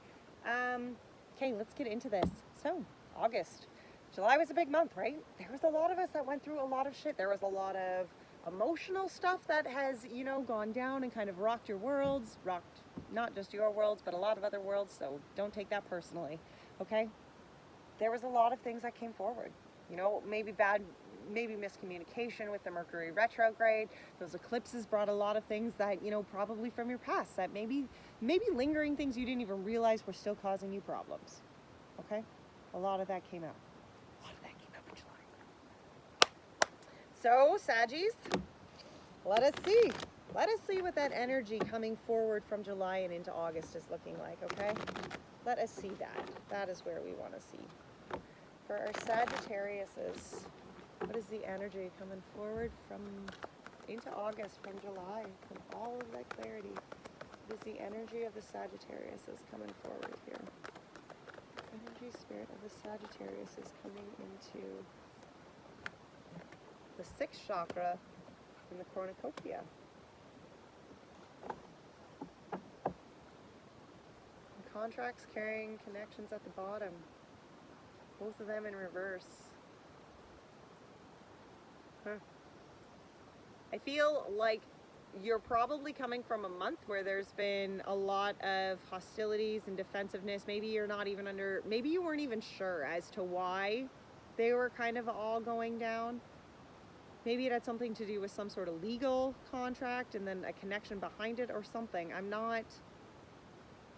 Okay, let's get into this. So, August. July was a big month, right? There was a lot of us that went through a lot of shit. There was a lot of emotional stuff that has, you know, gone down and kind of rocked your worlds, rocked not just your worlds, but a lot of other worlds, so don't take that personally, okay? There was a lot of things that came forward. You know, maybe miscommunication with the Mercury retrograde. Those eclipses brought a lot of things that, you know, probably from your past, that maybe lingering things you didn't even realize were still causing you problems. Okay? A lot of that came out. A lot of that came out in July. So, Saggies, let us see. Let us see what that energy coming forward from July and into August is looking like, okay? Let us see that. That is where we want to see. For our Sagittariuses, what is the energy coming forward from into August, from July, from all of that clarity? What is the energy of the Sagittarius is coming forward here? Energy spirit of the Sagittarius is coming into the 6th chakra, in the cornucopia. Contracts carrying connections at the bottom. Both of them in reverse. I feel like you're probably coming from a month where there's been a lot of hostilities and defensiveness. Maybe you're not even maybe you weren't even sure as to why they were kind of all going down. Maybe it had something to do with some sort of legal contract and then a connection behind it or something. I'm not...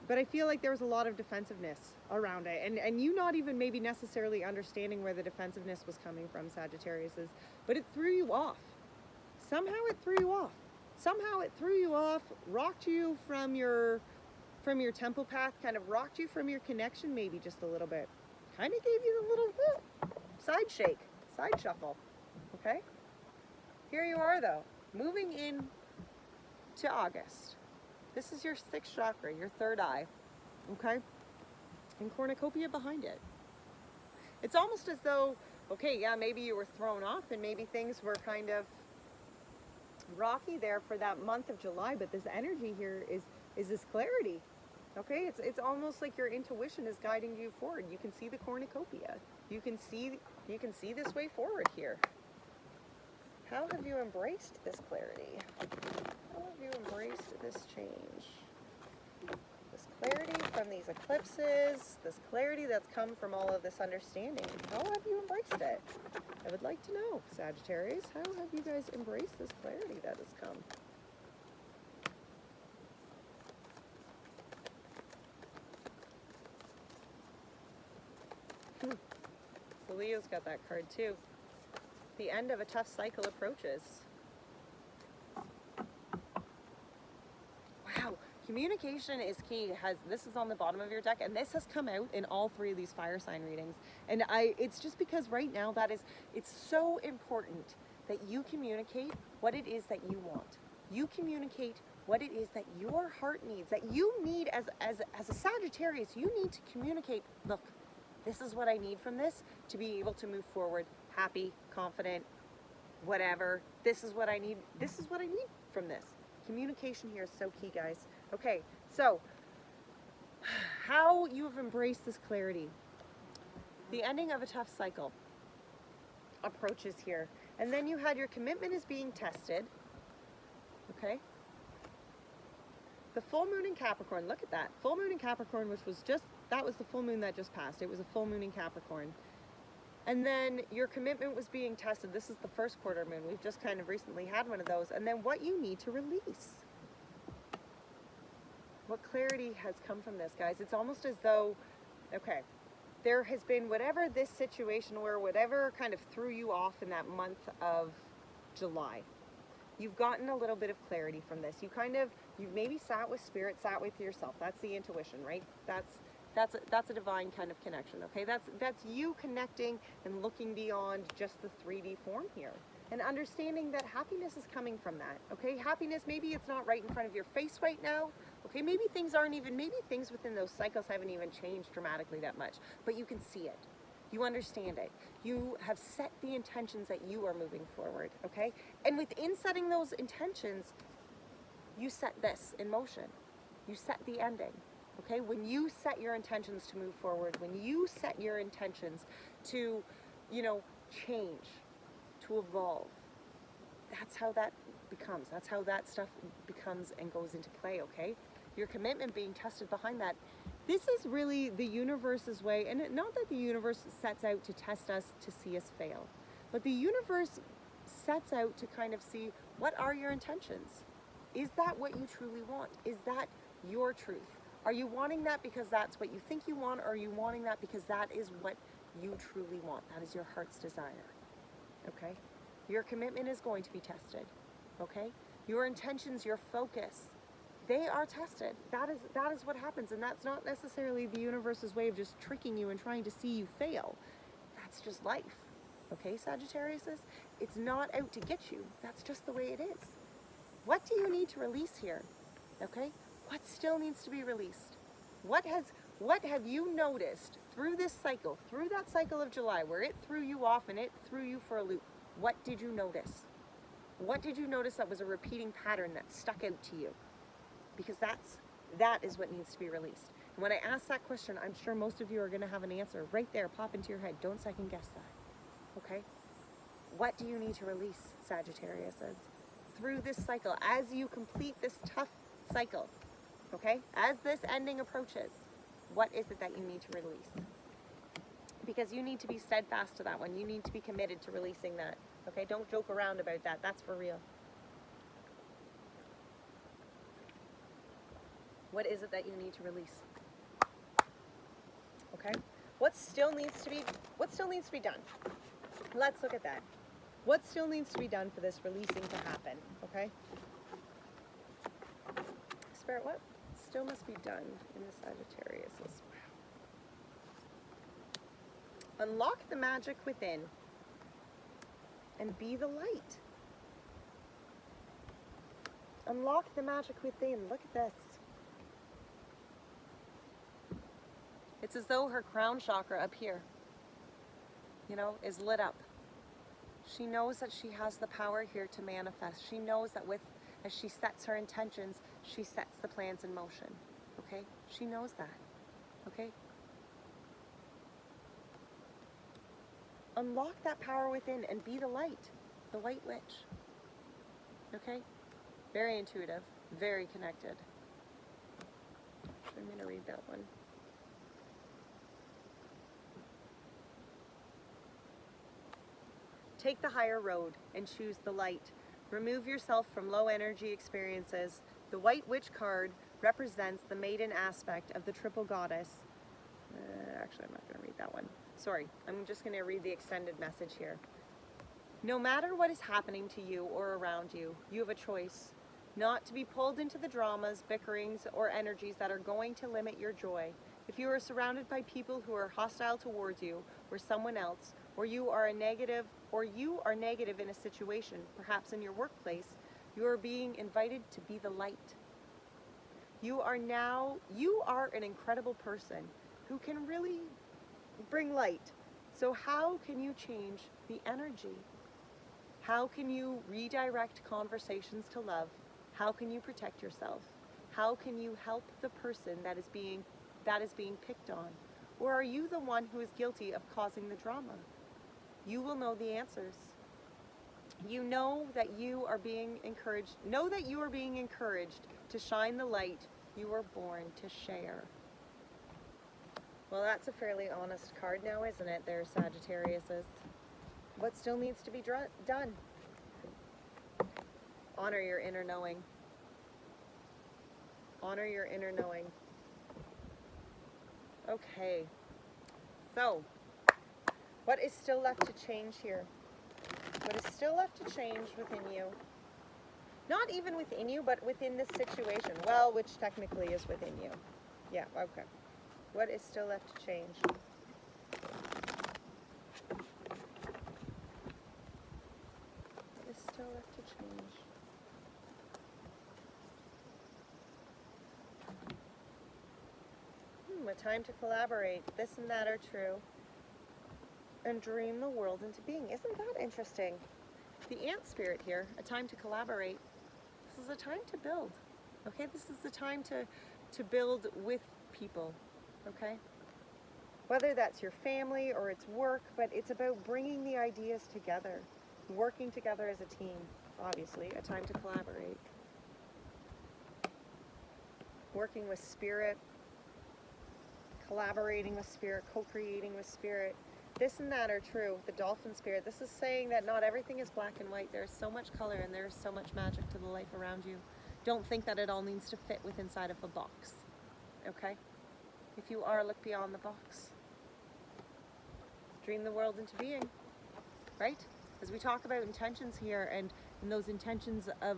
But I feel like there was a lot of defensiveness around it. And you not even maybe necessarily understanding where the defensiveness was coming from, Sagittarius, but it threw you off. Somehow it threw you off. Somehow it threw you off, rocked you from your tempo path, kind of rocked you from your connection maybe just a little bit. Kind of gave you the little side shake, side shuffle, okay? Here you are though, moving in to August. This is your 6th chakra, your 3rd eye, okay? And cornucopia behind it. It's almost as though, okay, yeah, maybe you were thrown off and maybe things were kind of rocky there for that month of July, but this energy here is this clarity, okay? It's almost like your intuition is guiding you forward. You can see the cornucopia. You can see this way forward here. How have you embraced this clarity? How have you embraced this change? This clarity from these eclipses, this clarity that's come from all of this understanding. How have you embraced it? I would like to know, Sagittarius, how have you guys embraced this clarity that has come? The Leo's got that card too. The end of a tough cycle approaches. Wow, communication is key. This is on the bottom of your deck, and this has come out in all 3 of these fire sign readings. And it's just because right now it's so important that you communicate what it is that you want. You communicate what it is that your heart needs, that you need as a Sagittarius. You need to communicate, look, this is what I need from this to be able to move forward, happy, confident, whatever. This is what I need. This is what I need from this. Communication here is so key, guys. Okay, so how you have embraced this clarity. The ending of a tough cycle approaches here. And then you had your commitment is being tested. Okay? The full moon in Capricorn, look at that. Full moon in Capricorn, which was that was the full moon that just passed. It was a full moon in Capricorn. And then your commitment was being tested. This is the 1st quarter moon. We've just kind of recently had one of those. And then what you need to release. What clarity has come from this, guys? It's almost as though, okay, there has been whatever this situation or whatever kind of threw you off in that month of July. You've gotten a little bit of clarity from this. You've maybe sat with spirit, sat with yourself. That's the intuition, right? That's a divine kind of connection, okay? That's you connecting and looking beyond just the 3D form here. And understanding that happiness is coming from that, okay? Happiness, maybe it's not right in front of your face right now, okay? Maybe things within those cycles haven't even changed dramatically that much, but you can see it. You understand it. You have set the intentions that you are moving forward, okay? And within setting those intentions, you set this in motion. You set the ending, okay? When you set your intentions to move forward, when you set your intentions to, change, to evolve, that's how that becomes. That's how that stuff becomes and goes into play, okay? Your commitment being tested behind that. This is really the universe's way, and not that the universe sets out to test us to see us fail, but the universe sets out to kind of see, what are your intentions? Is that what you truly want? Is that your truth? Are you wanting that because that's what you think you want, or are you wanting that because that is what you truly want? That is your heart's desire, okay? Your commitment is going to be tested, okay? Your intentions, your focus, they are tested. That is what happens, and that's not necessarily the universe's way of just tricking you and trying to see you fail. That's just life, okay, Sagittariuses? It's not out to get you. That's just the way it is. What do you need to release here, okay? What still needs to be released? What have you noticed through this cycle, through that cycle of July, where it threw you off and it threw you for a loop? What did you notice? What did you notice that was a repeating pattern that stuck out to you? Because that is what needs to be released. And when I ask that question, I'm sure most of you are going to have an answer right there, pop into your head. Don't second guess that. Okay? What do you need to release, Sagittarius? Through this cycle, as you complete this tough cycle, okay? As this ending approaches, what is it that you need to release? Because you need to be steadfast to that one. You need to be committed to releasing that. Okay? Don't joke around about that. That's for real. What is it that you need to release? Okay? What still needs to be done? Let's look at that. What still needs to be done for this releasing to happen? Okay? Spirit, what still must be done in the Sagittarius? Unlock the magic within and be the light. Unlock the magic within. Look at this. It's as though her crown chakra up here, you know, is lit up. She knows that she has the power here to manifest. She knows that as she sets her intentions, she sets the plans in motion. Okay? She knows that. Okay? Unlock that power within and be the light, the white witch. Okay? Very intuitive, very connected. I'm going to read that one. Take the higher road and choose the light. Remove yourself from low energy experiences. The White Witch card represents the maiden aspect of the triple goddess. Actually, I'm not going to read that one. Sorry, I'm just going to read the extended message here. No matter what is happening to you or around you, you have a choice. Not to be pulled into the dramas, bickerings, or energies that are going to limit your joy. If you are surrounded by people who are hostile towards you or someone else, or you are negative in a situation, perhaps in your workplace, you are being invited to be the light. You are an incredible person who can really bring light. So how can you change the energy? How can you redirect conversations to love? How can you protect yourself? How can you help the person that is being picked on? Or are you the one who is guilty of causing the drama? You will know the answers. You know that you are being encouraged. Know that you are being encouraged to shine the light you were born to share. Well, that's a fairly honest card now, isn't it, there, Sagittariuses? What still needs to be done? Honor your inner knowing. Honor your inner knowing. Okay. So, what is still left to change here? What is still left to change within you? Not even within you, but within this situation. Well, which technically is within you. Yeah, okay. What is still left to change? What is still left to change? A time to collaborate. This and that are true. And dream the world into being. Isn't that interesting? The ant spirit here, a time to collaborate. This is a time to build. Okay, this is the time to build with people. Okay? Whether that's your family or it's work, but it's about bringing the ideas together. Working together as a team, obviously. A time to collaborate. Working with spirit. Collaborating with spirit. Co-creating with spirit. This and that are true. The dolphin spirit. This is saying that not everything is black and white. There's so much color and there's so much magic to the life around you. Don't think that it all needs to fit with inside of a box. Okay? If you are, look beyond the box. Dream the world into being. Right? As we talk about intentions here and those intentions of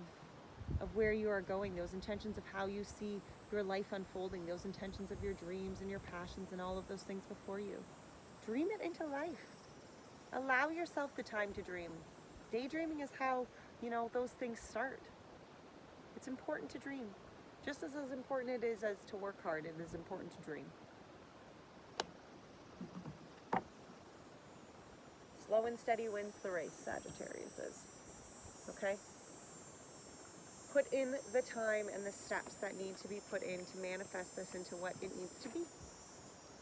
where you are going, those intentions of how you see your life unfolding, those intentions of your dreams and your passions and all of those things before you. Dream it into life. Allow yourself the time to dream. Daydreaming is how, those things start. It's important to dream. Just as important it is as to work hard, it is important to dream. Slow and steady wins the race, Sagittarius is. okay? Put in the time and the steps that need to be put in to manifest this into what it needs to be.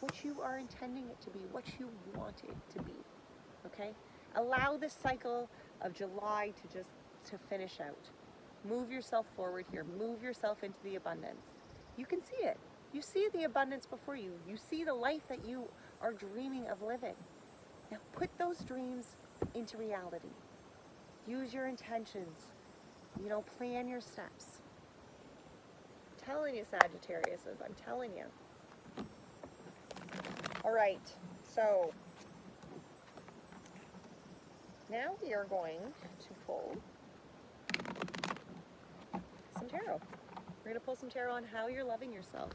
What you are intending it to be, what you want it to be, okay? Allow this cycle of July to finish out. Move yourself forward here. Move yourself into the abundance. You can see it. You see the abundance before you. You see the life that you are dreaming of living. Now put those dreams into reality. Use your intentions. You know, plan your steps. I'm telling you, Sagittarius, I'm telling you. All right, so now we are going to pull some tarot. We're going to pull some tarot on how you're loving yourself,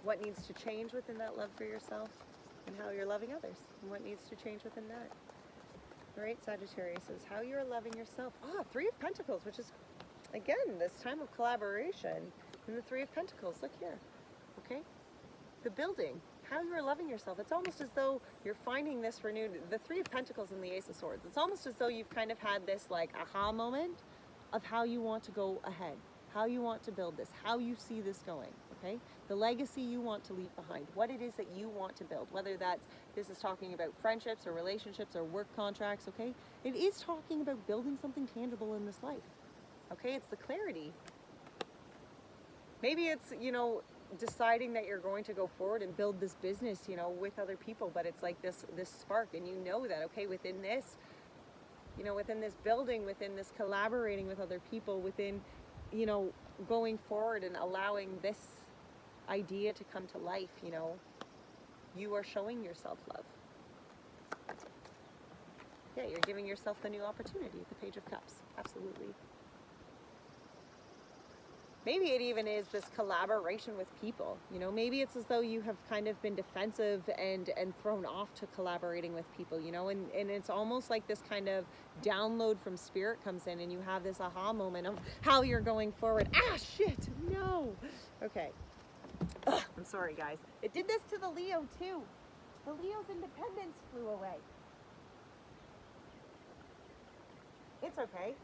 what needs to change within that love for yourself, and how you're loving others, and what needs to change within that. All right, Sagittarius, is how you're loving yourself. Three of Pentacles, which is, again, this time of collaboration. And the Three of Pentacles, look here, okay? The building, how you're loving yourself. It's almost as though you're finding this renewed, the Three of Pentacles and the Ace of Swords. It's almost as though you've kind of had this like aha moment of how you want to go ahead, how you want to build this, how you see this going, okay? The legacy you want to leave behind, what it is that you want to build, whether this is talking about friendships or relationships or work contracts, okay? It is talking about building something tangible in this life, okay? It's the clarity. Maybe it's, you know, deciding that you're going to go forward and build this business, you know, with other people, but it's like this spark, and you know that, okay, within this, you know, within this building, within this collaborating with other people, within, you know, going forward and allowing this idea to come to life, you know, you are showing yourself love. Yeah, you're giving yourself the new opportunity, the Page of Cups, absolutely. Maybe it even is this collaboration with people, you know, maybe it's as though you have kind of been defensive and thrown off to collaborating with people, you know, and it's almost like this kind of download from spirit comes in and you have this aha moment of how you're going forward. Shit, no. Okay. Ugh, I'm sorry, guys. It did this to the Leo too. The Leo's independence flew away. It's okay.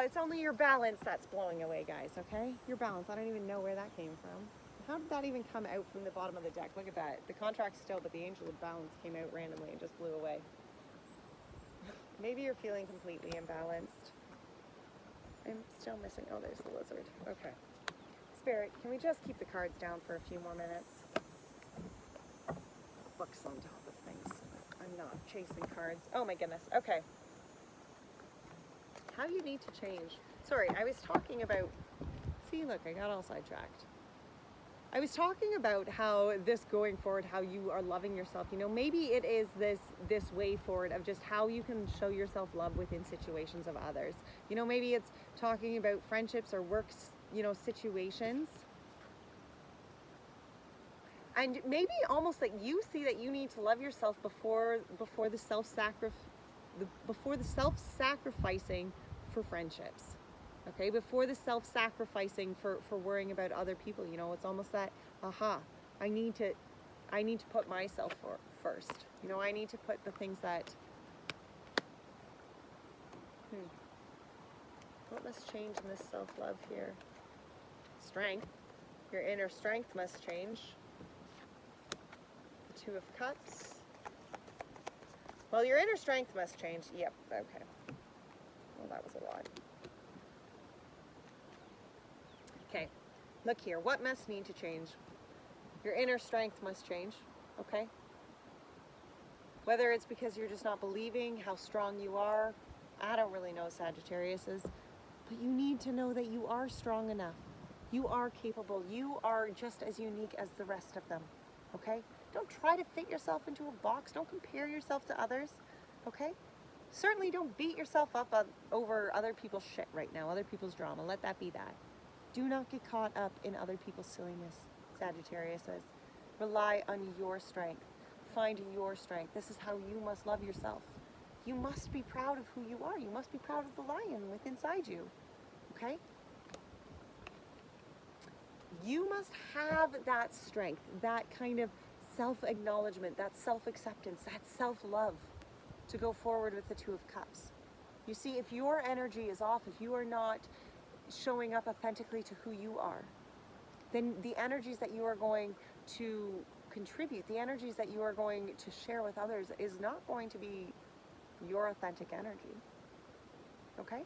It's only your balance that's blowing away, guys, okay? Your balance. I don't even know where that came from. How did that even come out from the bottom of the deck? Look at that. The contract's still, but the Angel of Balance came out randomly and just blew away. Maybe you're feeling completely imbalanced. I'm still missing. Oh, there's the Lizard. Okay. Spirit, can we just keep the cards down for a few more minutes? Books on top of things. I'm not chasing cards. Oh my goodness. Okay. How you need to change. Sorry, I was talking about, see, look, I got all sidetracked. I was talking about how this going forward, how you are loving yourself, you know, maybe it is this way forward of just how you can show yourself love within situations of others. You know, maybe it's talking about friendships or works, you know, situations. And maybe almost like you see that you need to love yourself before the self-sacrificing for friendships, okay, before the self-sacrificing for worrying about other people. You know, it's almost that I need to put myself first. You know, I need to put the things that what must change in this self-love here? Strength. Your inner strength must change. The Two of Cups. Well, your inner strength must change. Yep, okay. Well, that was a lot. Okay, look here. What must need to change? Your inner strength must change, okay? Whether it's because you're just not believing how strong you are, I don't really know, Sagittariuses, but you need to know that you are strong enough. You are capable. You are just as unique as the rest of them, okay? Don't try to fit yourself into a box. Don't compare yourself to others, okay? Certainly don't beat yourself up over other people's shit right now, other people's drama. Let that be that. Do not get caught up in other people's silliness, Sagittariuses. Rely on your strength. Find your strength. This is how you must love yourself. You must be proud of who you are. You must be proud of the lion within inside you, okay? You must have that strength, that kind of self-acknowledgement, that self-acceptance, that self-love, to go forward with the Two of Cups. You see, if your energy is off, if you are not showing up authentically to who you are, then the energies that you are going to contribute, the energies that you are going to share with others is not going to be your authentic energy. Okay?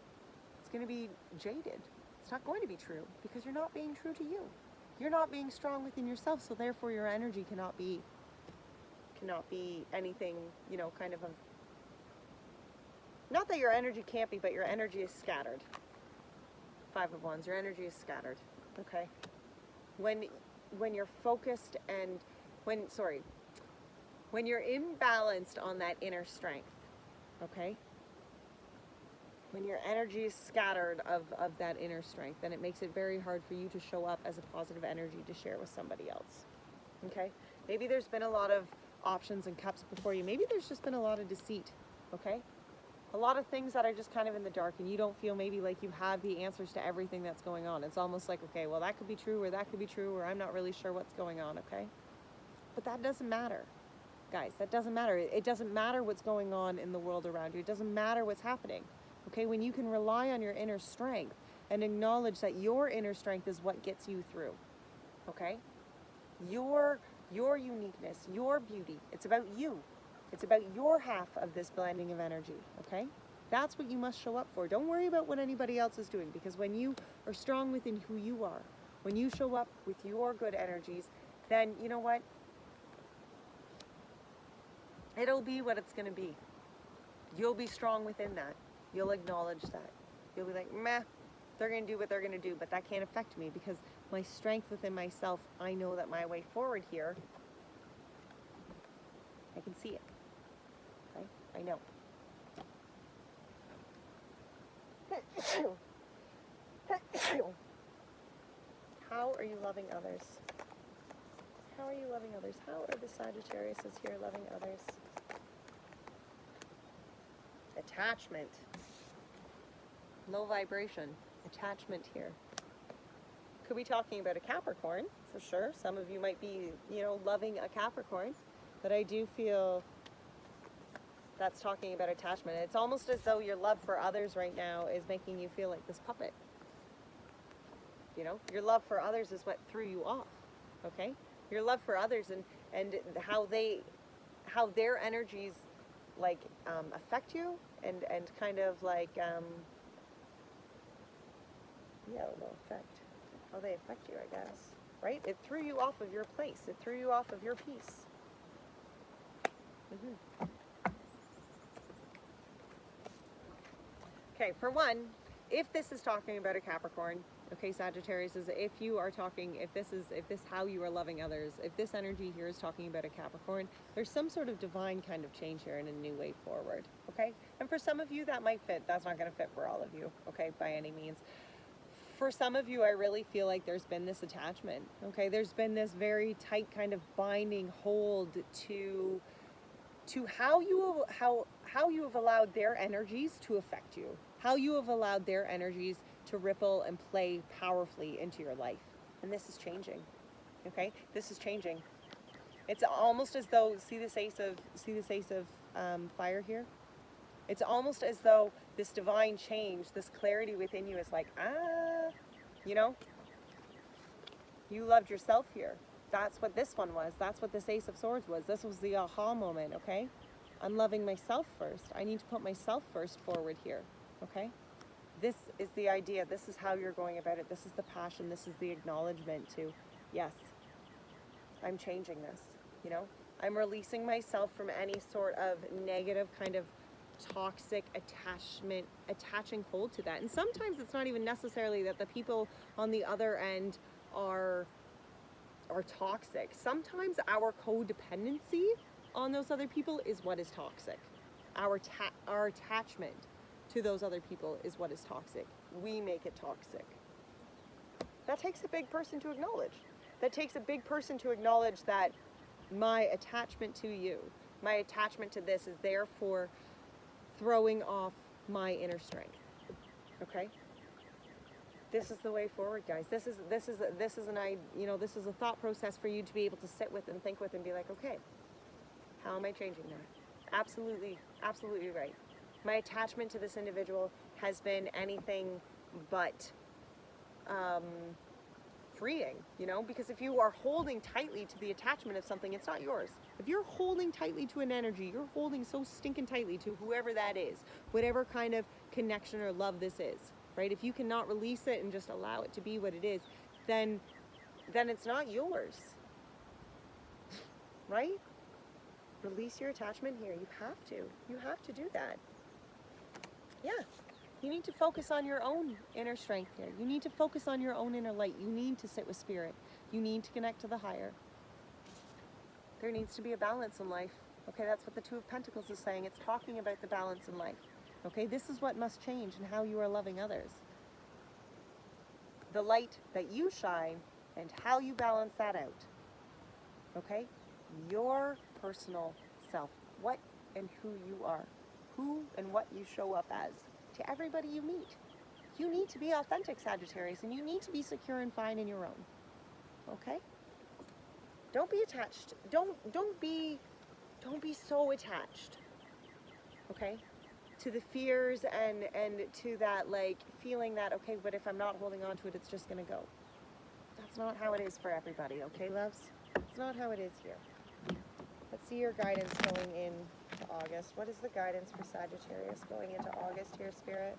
It's going to be jaded. It's not going to be true because you're not being true to you. You're not being strong within yourself, so therefore your energy cannot be anything, you know, kind of a, not that your energy can't be, but your energy is scattered. Five of Wands, your energy is scattered. Okay? When you're focused and when you're imbalanced on that inner strength, okay? When your energy is scattered of that inner strength, then it makes it very hard for you to show up as a positive energy to share with somebody else. Okay? Maybe there's been a lot of options and cups before you. Maybe there's just been a lot of deceit. Okay? A lot of things that are just kind of in the dark, and you don't feel maybe like you have the answers to everything that's going on. It's almost like, okay, well, that could be true, or that could be true, or I'm not really sure what's going on, okay? But that doesn't matter, guys. That doesn't matter. It doesn't matter what's going on in the world around you. It doesn't matter what's happening, okay? When you can rely on your inner strength and acknowledge that your inner strength is what gets you through, okay? Your uniqueness, your beauty, it's about you. It's about your half of this blending of energy, okay? That's what you must show up for. Don't worry about what anybody else is doing, because when you are strong within who you are, when you show up with your good energies, then you know what? It'll be what it's going to be. You'll be strong within that. You'll acknowledge that. You'll be like, meh, they're going to do what they're going to do, but that can't affect me because my strength within myself, I know that my way forward here, I can see it. Okay? I know. How are you loving others? How are you loving others? How are the Sagittariuses here loving others? Attachment. Low vibration. Attachment here. Could be talking about a Capricorn, for sure. Some of you might be, you know, loving a Capricorn. But I do feel that's talking about attachment. It's almost as though your love for others right now is making you feel like this puppet. You know, your love for others is what threw you off, okay? Your love for others and how their energies like affect you and kind of like yeah, they'll affect how they affect you, I guess, right? It threw you off of your place. It threw you off of your peace. Okay, for one, if this is talking about a Capricorn, okay, Sagittarius, is if you are talking, if this how you are loving others, if this energy here is talking about a Capricorn, there's some sort of divine kind of change here and a new way forward, okay? And for some of you that might fit. That's not going to fit for all of you, okay, by any means. For some of you, I really feel like there's been this attachment, okay? There's been this very tight kind of binding hold to how you have allowed their energies to affect you, how you have allowed their energies to ripple and play powerfully into your life. And this is changing, okay? This is changing. It's almost as though, see this ace of fire here? It's almost as though this divine change, this clarity within you is like, you know, you loved yourself here. That's what this one was. That's what this Ace of Swords was. This was the aha moment, okay? I'm loving myself first. I need to put myself first forward here, okay? This is the idea. This is how you're going about it. This is the passion. This is the acknowledgement to, yes, I'm changing this, you know? I'm releasing myself from any sort of negative kind of toxic attaching hold to that. And sometimes it's not even necessarily that the people on the other end are toxic. Sometimes our codependency on those other people is what is toxic. Our attachment to those other people is what is toxic. We make it toxic. That takes a big person to acknowledge. That takes a big person to acknowledge that my attachment to you, my attachment to this is therefore throwing off my inner strength. Okay? This is the way forward, guys. This is a thought process for you to be able to sit with and think with and be like, okay, how am I changing that? Absolutely, absolutely right. My attachment to this individual has been anything but freeing, you know, because if you are holding tightly to the attachment of something, it's not yours. If you're holding tightly to an energy, you're holding so stinking tightly to whoever that is, whatever kind of connection or love this is, right? If you cannot release it and just allow it to be what it is, then it's not yours, right? Release your attachment here. You have to do that. Yeah. You need to focus on your own inner strength here. You need to focus on your own inner light. You need to sit with spirit. You need to connect to the higher. There needs to be a balance in life. Okay, that's what the Two of Pentacles is saying. It's talking about the balance in life. Okay, this is what must change in how you are loving others. The light that you shine and how you balance that out. Okay, your personal self. What and who you are. Who and what you show up as. To everybody you meet. You need to be authentic, Sagittarius, and you need to be secure and fine in your own. Okay? Don't be attached. Don't be so attached. Okay? To the fears and to that like feeling that, okay, but if I'm not holding on to it, it's just gonna go. That's not how it is for everybody, okay, loves? It's not how it is here. Let's see your guidance going into August. What is the guidance for Sagittarius going into August here, Spirit?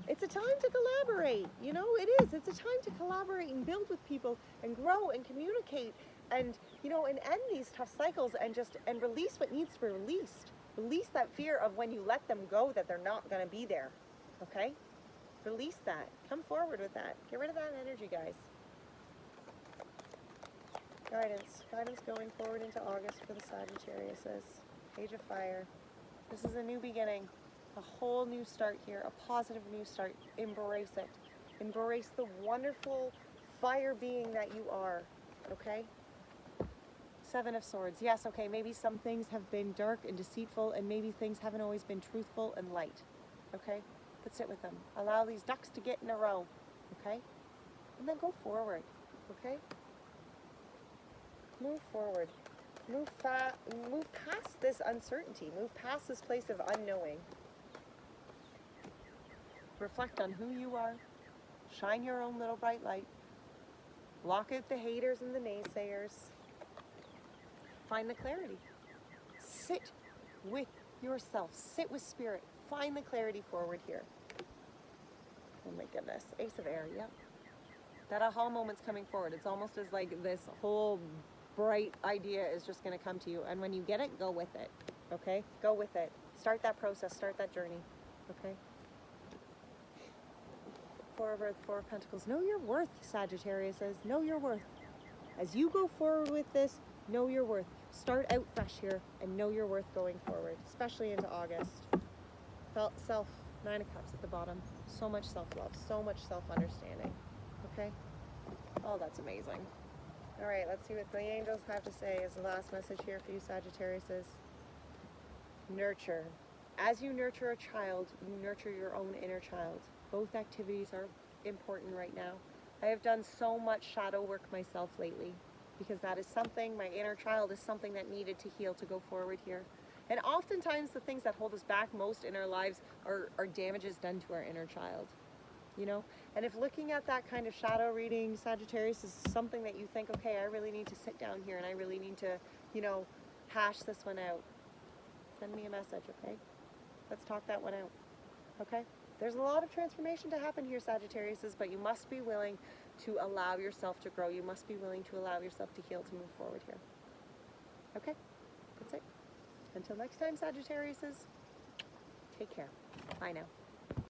It's a time to collaborate, you know, it is. It's a time to collaborate and build with people and grow and communicate and, you know, and end these tough cycles and release what needs to be released. Release that fear of when you let them go that they're not going to be there, okay? Release that. Come forward with that. Get rid of that energy, guys. Guidance going forward into August for the Sagittariuses. Page of Fire. This is a new beginning, a whole new start here, a positive new start. Embrace it. Embrace the wonderful fire being that you are, okay? Seven of Swords. Yes, okay, maybe some things have been dark and deceitful, and maybe things haven't always been truthful and light, okay? But sit with them. Allow these ducks to get in a row, okay? And then go forward, okay? Move forward. Move past this uncertainty. Move past this place of unknowing. Reflect on who you are. Shine your own little bright light. Block out the haters and the naysayers. Find the clarity. Sit with yourself. Sit with spirit. Find the clarity forward here. Oh my goodness. Ace of Air, yep. That aha moment's coming forward. It's almost as like this whole bright idea is just going to come to you. And when you get it, go with it. Okay? Go with it. Start that process. Start that journey. Okay? Four of Earth, Four of Pentacles. Know your worth, Sagittarius says. Know your worth. As you go forward with this, know your worth. Start out fresh here and know your worth going forward, especially into August. Self, Nine of Cups at the bottom. So much self-love, so much self-understanding. Okay? Oh, that's amazing. All right, let's see what the angels have to say as the last message here for you, Sagittariuses. Nurture. As you nurture a child, you nurture your own inner child. Both activities are important right now. I have done so much shadow work myself lately because that is something, my inner child is something that needed to heal to go forward here. And oftentimes the things that hold us back most in our lives are damages done to our inner child. You know, and if looking at that kind of shadow reading, Sagittarius, is something that you think, okay, I really need to sit down here and I really need to, you know, hash this one out. Send me a message, okay? Let's talk that one out, okay? There's a lot of transformation to happen here, Sagittariuses, but you must be willing to allow yourself to grow. You must be willing to allow yourself to heal, to move forward here. Okay, that's it. Until next time, Sagittariuses, take care. Bye now.